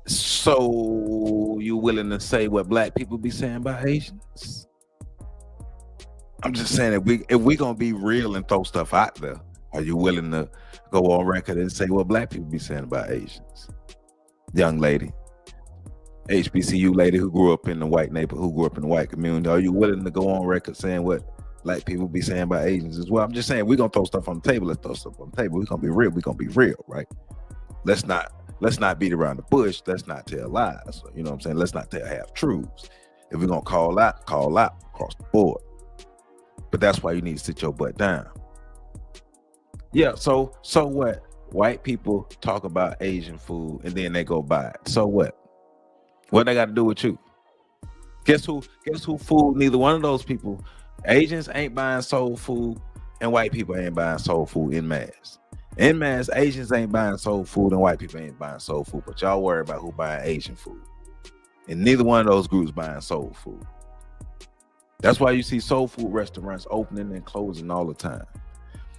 So you willing to say what Black people be saying about Asians? I'm just saying if we gonna be real and throw stuff out there, are you willing to go on record and say what Black people be saying about Asians? Young lady, HBCU lady who grew up in the white neighborhood, who grew up in the white community, are you willing to go on record saying what Black people be saying about Asians as well? I'm just saying we're gonna throw stuff on the table. Let's throw stuff on the table. We're gonna be real. We're gonna be real, right? Let's not beat around the bush. Let's not tell lies. You know what I'm saying? Let's not tell half truths. If we're gonna call out across the board. But that's why you need to sit your butt down. Yeah, so what? White people talk about Asian food and then they go buy it. So what? What they got to do with you? Guess who food? Neither one of those people. Asians ain't buying soul food and white people ain't buying soul food en masse. En masse, Asians ain't buying soul food and white people ain't buying soul food, but y'all worry about who buying Asian food. And neither one of those groups buying soul food. That's why you see soul food restaurants opening and closing all the time.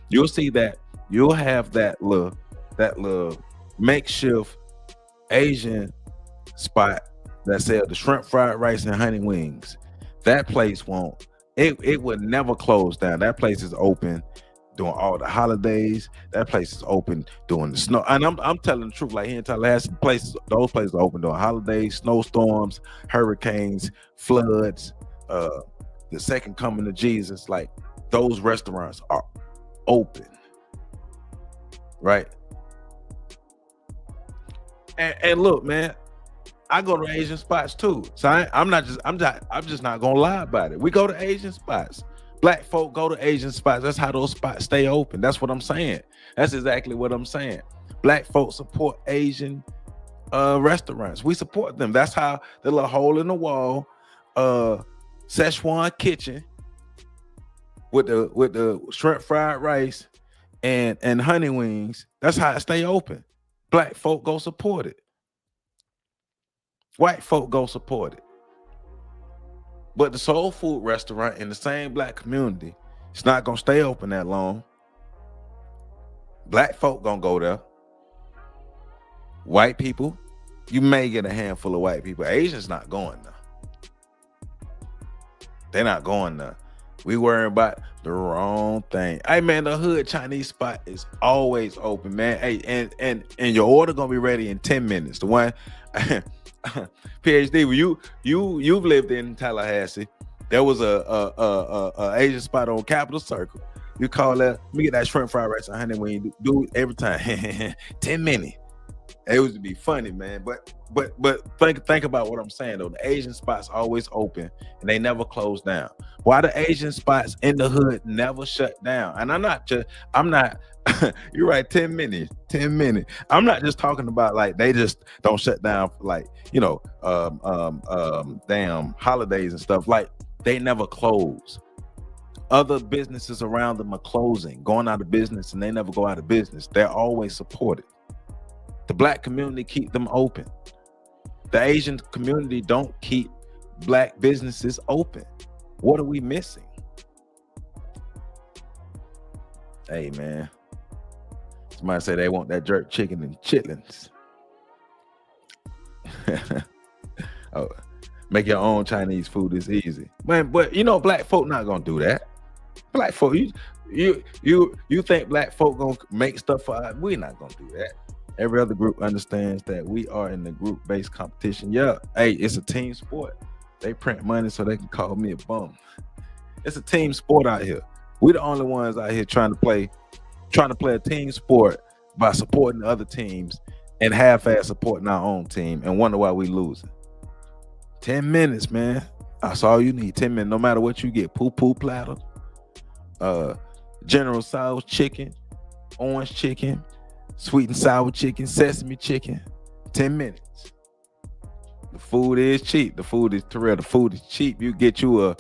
You'll see that you'll have that little makeshift Asian spot that sells the shrimp fried rice and honey wings. That place it would never close down. That place is open during all the holidays. That place is open during the snow. And I'm telling the truth, like here in Tallahassee, those places are open during holidays, snowstorms, hurricanes, floods, the second coming of Jesus. Like those restaurants are open, right? And look, man, I go to Asian spots too. So I'm just not gonna lie about it. We go to Asian spots. Black folk go to Asian spots. That's how those spots stay open. That's what I'm saying. That's exactly what I'm saying. Black folk support Asian restaurants. We support them. That's how the little hole in the wall, Szechuan kitchen with the shrimp fried rice and honey wings. That's how it stay open. Black folk go support it. White folk go support it. But the soul food restaurant in the same black community, it's not gonna stay open that long. Black folk gonna go there. White people, you may get a handful of white people. Asians not going there. They're not going there. We worrying about the wrong thing. Hey man, the hood Chinese spot is always open, man. Hey, and your order gonna be ready in 10 minutes. The one PhD, you've lived in Tallahassee. There was a Asian spot on Capitol Circle. You call that, let me get that shrimp fried rice and honey wing, do it every time. 10 minutes. It was to be funny, man. But think about what I'm saying though. The Asian spots always open and they never close down. Why the Asian spots in the hood never shut down? And I'm not you're right, 10 minutes. I'm not just talking about like they just don't shut down for like, you know, damn holidays and stuff. Like they never close. Other businesses around them are closing, going out of business, and they never go out of business. They're always supported. The black community keep them open. The Asian community don't keep black businesses open. What are we missing? Hey man, somebody say they want that jerk chicken and chitlins. Oh, make your own Chinese food is easy, man. But you know, black folk not gonna do that. Black folk, you think black folk gonna make stuff for us? We're not gonna do that. Every other group understands that we are in the group-based competition. Yeah, hey, it's a team sport. They print money so they can call me a bum. It's a team sport out here. We're the only ones out here trying to play a team sport by supporting the other teams and half-ass supporting our own team and wonder why we losing. 10 minutes, man. That's all you need. 10 minutes, no matter what you get. Poo-poo platter, General Tso's chicken, orange chicken, sweet and sour chicken, sesame chicken. 10 minutes. The food is cheap. The food is Terrell. The food is cheap. You get you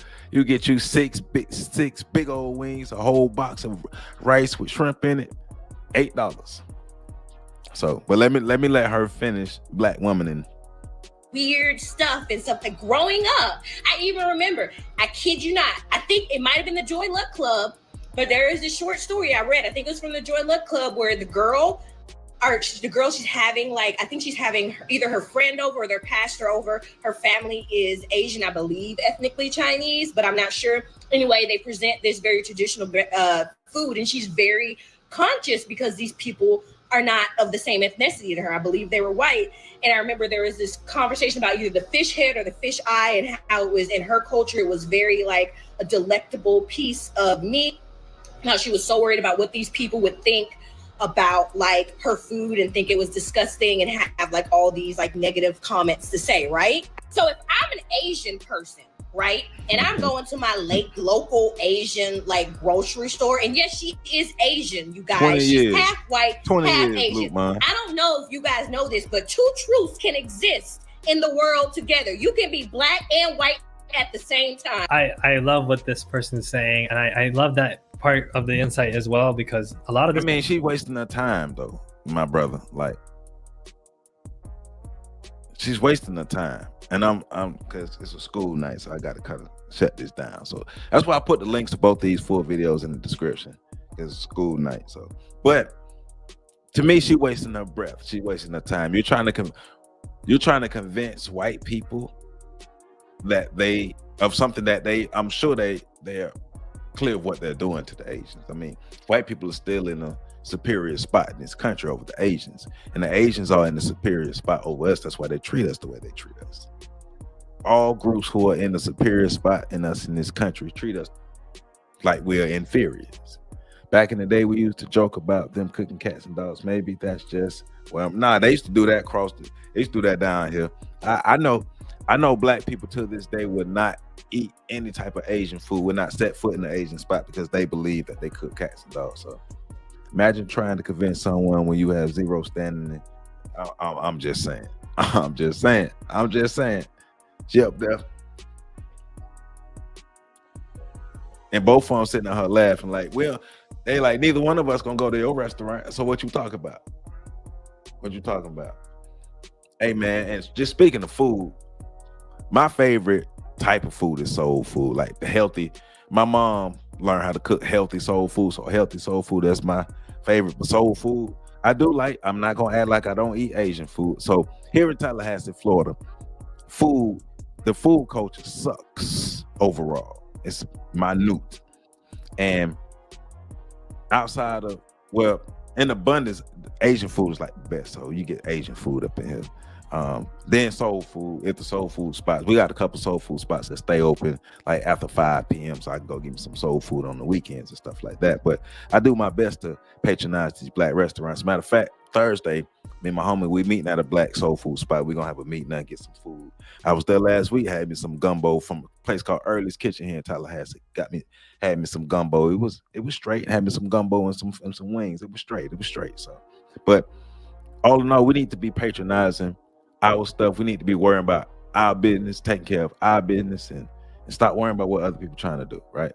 six big old wings, a whole box of rice with shrimp in it, $8. So, but let me let her finish. Black woman and weird stuff and stuff. Like growing up, I even remember, I kid you not, I think it might have been the Joy Luck Club, but there is a short story I read. I think it was from the Joy Luck Club where the girl she's having, like, I think she's having either her friend over or their pastor over. Her family is Asian, I believe, ethnically Chinese, but I'm not sure. Anyway, they present this very traditional food, and she's very conscious because these people are not of the same ethnicity to her. I believe they were white. And I remember there was this conversation about either the fish head or the fish eye, and how it was in her culture, it was very like a delectable piece of meat. How she was so worried about what these people would think about like her food and think it was disgusting and have like all these like negative comments to say, right? So if I'm an Asian person, right, and I'm going to my local Asian like grocery store, and yes, she is Asian, you guys. She's half white, half Asian. I don't know if you guys know this, but two truths can exist in the world together. You can be black and white at the same time. I love what this person's saying, and I love that part of the insight as well, because a lot of this, I mean, she's wasting her time though, my brother. Like, she's wasting her time, and I'm because it's a school night, so I got to kind of shut this down. So that's why I put the links to both these 4 videos in the description. It's a school night, so. But to me, she's wasting her breath. She's wasting her time. You're trying to convince white people that they of something that I'm sure they're clear of what they're doing to the Asians. I mean, white people are still in a superior spot in this country over the Asians, and the Asians are in the superior spot over us. That's why they treat us the way they treat us. All groups who are in the superior spot in us in this country treat us like we're inferiors. Back in the day, we used to joke about them cooking cats and dogs. Maybe that's just, well, nah, they used to do that they used to do that down here. I know black people to this day would not eat any type of Asian food, would not set foot in the Asian spot because they believe that they cook cats and dogs. So imagine trying to convince someone when you have zero standing. I'm just saying. She up there. And both of them sitting at her laughing like, well, They like, neither one of us gonna go to your restaurant. So what you talking about? What you talking about? Hey man, and just speaking of food, my favorite type of food is soul food, like the healthy. My mom learned how to cook healthy soul food, so healthy soul food, that's my favorite. Soul food, I'm not gonna act like I don't eat Asian food. So here in Tallahassee, Florida, the food culture sucks overall. It's minute. And outside of, well, in abundance, Asian food is like the best. So you get Asian food up in here. Then soul food, at the soul food spots. We got a couple soul food spots that stay open like after 5 p.m. So I can go get me some soul food on the weekends and stuff like that. But I do my best to patronize these black restaurants. Matter of fact, Thursday, me and my homie, we meeting at a black soul food spot. We're gonna have a meeting and get some food. I was there last week, had me some gumbo from a place called Early's Kitchen here in Tallahassee. Had me some gumbo. It was straight. Had me some gumbo and some wings. It was straight. So, but all in all, we need to be patronizing our stuff. We need to be worrying about our business, taking care of our business, and stop worrying about what other people are trying to do, right?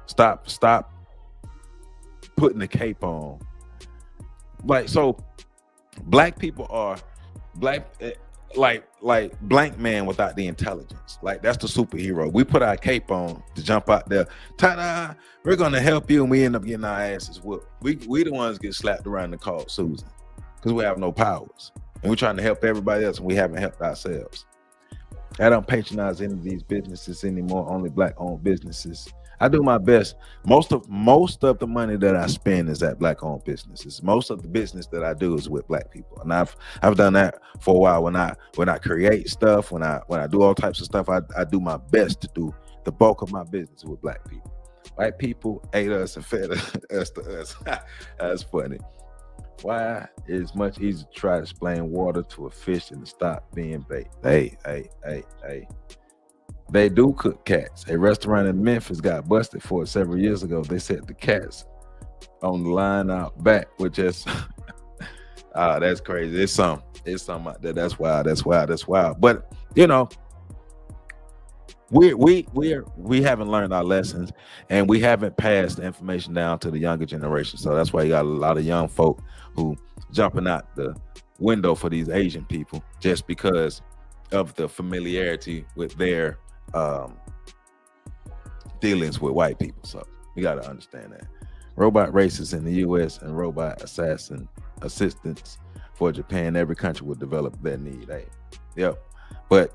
Stop putting the cape on. Like, so black people are like blank man without the intelligence. Like, that's the superhero. We put our cape on to jump out there. Ta-da! We're gonna help you, and we end up getting our asses whooped. We the ones get slapped around and called Susan because we have no powers. And we're trying to help everybody else, and we haven't helped ourselves. I don't patronize any of these businesses anymore, only black-owned businesses. I do my best. Most of the money that I spend is at black-owned businesses. Most of the business that I do is with black people. And I've done that for a while. When I create stuff, when I do all types of stuff, I do my best to do the bulk of my business with black people. White people ate us and fed us to us. That's funny. Why it's much easier to try to explain water to a fish than to stop being bait. Hey. They do cook cats. A restaurant in Memphis got busted for it several years ago. They set the cats on the line out back, which is that's crazy. It's something out there. That's wild. But you know, we haven't learned our lessons, and we haven't passed the information down to the younger generation. So that's why you got a lot of young folk who jumping out the window for these Asian people just because of the familiarity with their dealings with white people. So we got to understand that. Robot races in the U.S. and robot assistance for Japan. Every country will develop their need. Hey, yep. But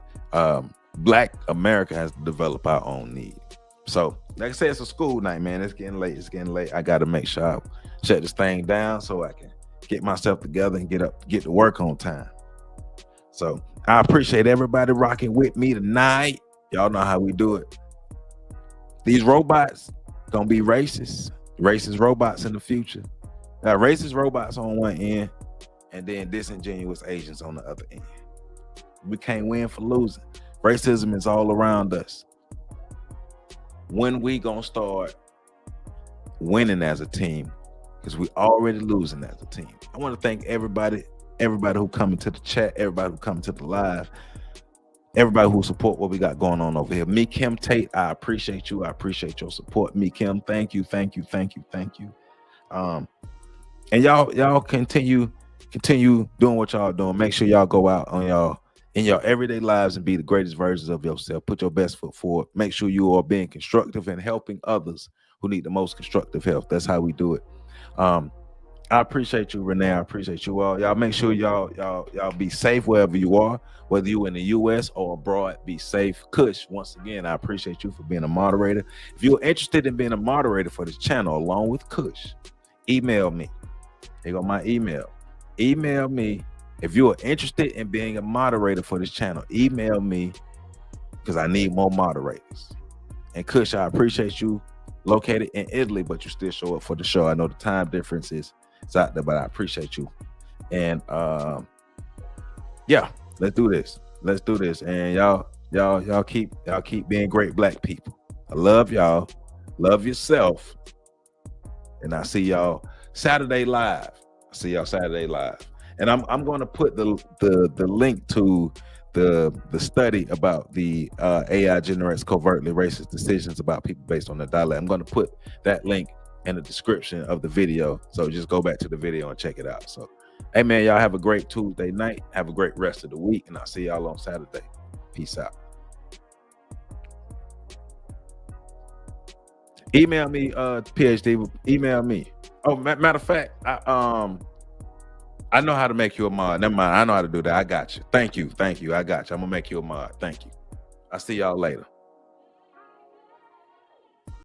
Black America has to develop our own need. So, like I said, it's a school night, man. It's getting late. I got to make sure I shut this thing down so I can get myself together and get to work on time. So, I appreciate everybody rocking with me tonight. Y'all know how we do it. These robots gonna be racist robots in the future. Now, racist robots on one end, and then disingenuous Asians on the other end. We can't win for losing. Racism is all around us. When we gonna start winning as a team? Because we already losing as a team. I want to thank everybody who coming to the chat, everybody who coming to the live, everybody who support what we got going on over here. Me, Kim Tate, I appreciate you. I appreciate your support. Me, Kim, thank you. And y'all continue doing what y'all doing. Make sure y'all go out on in your everyday lives and be the greatest versions of yourself. Put your best foot forward. Make sure you are being constructive and helping others who need the most constructive help. That's how we do it. I appreciate you, Renee. I appreciate you all. Y'all make sure y'all be safe wherever you are, whether you in the U.S. or abroad. Be safe. Kush, once again, I appreciate you for being a moderator. If you're interested in being a moderator for this channel along with Kush, email me. Here go my email. Email me. If you are interested in being a moderator for this channel, email me because I need more moderators. And Kush, I appreciate you located in Italy, but you still show up for the show. I know the time difference is out there, but I appreciate you. And yeah, let's do this. And y'all keep being great black people. I love y'all. Love yourself. And I see y'all Saturday live. And I'm going to put the link to the study about the AI generates covertly racist decisions about people based on their dialect. I'm going to put that link in the description of the video. So just go back to the video and check it out. So, hey man, y'all have a great Tuesday night. Have a great rest of the week, and I'll see y'all on Saturday. Peace out. Email me, PhD. Email me. Oh, matter of fact, I know how to make you a mod. Never mind. I know how to do that. I got you. Thank you. I got you. I'm gonna make you a mod. Thank you. I'll see y'all later.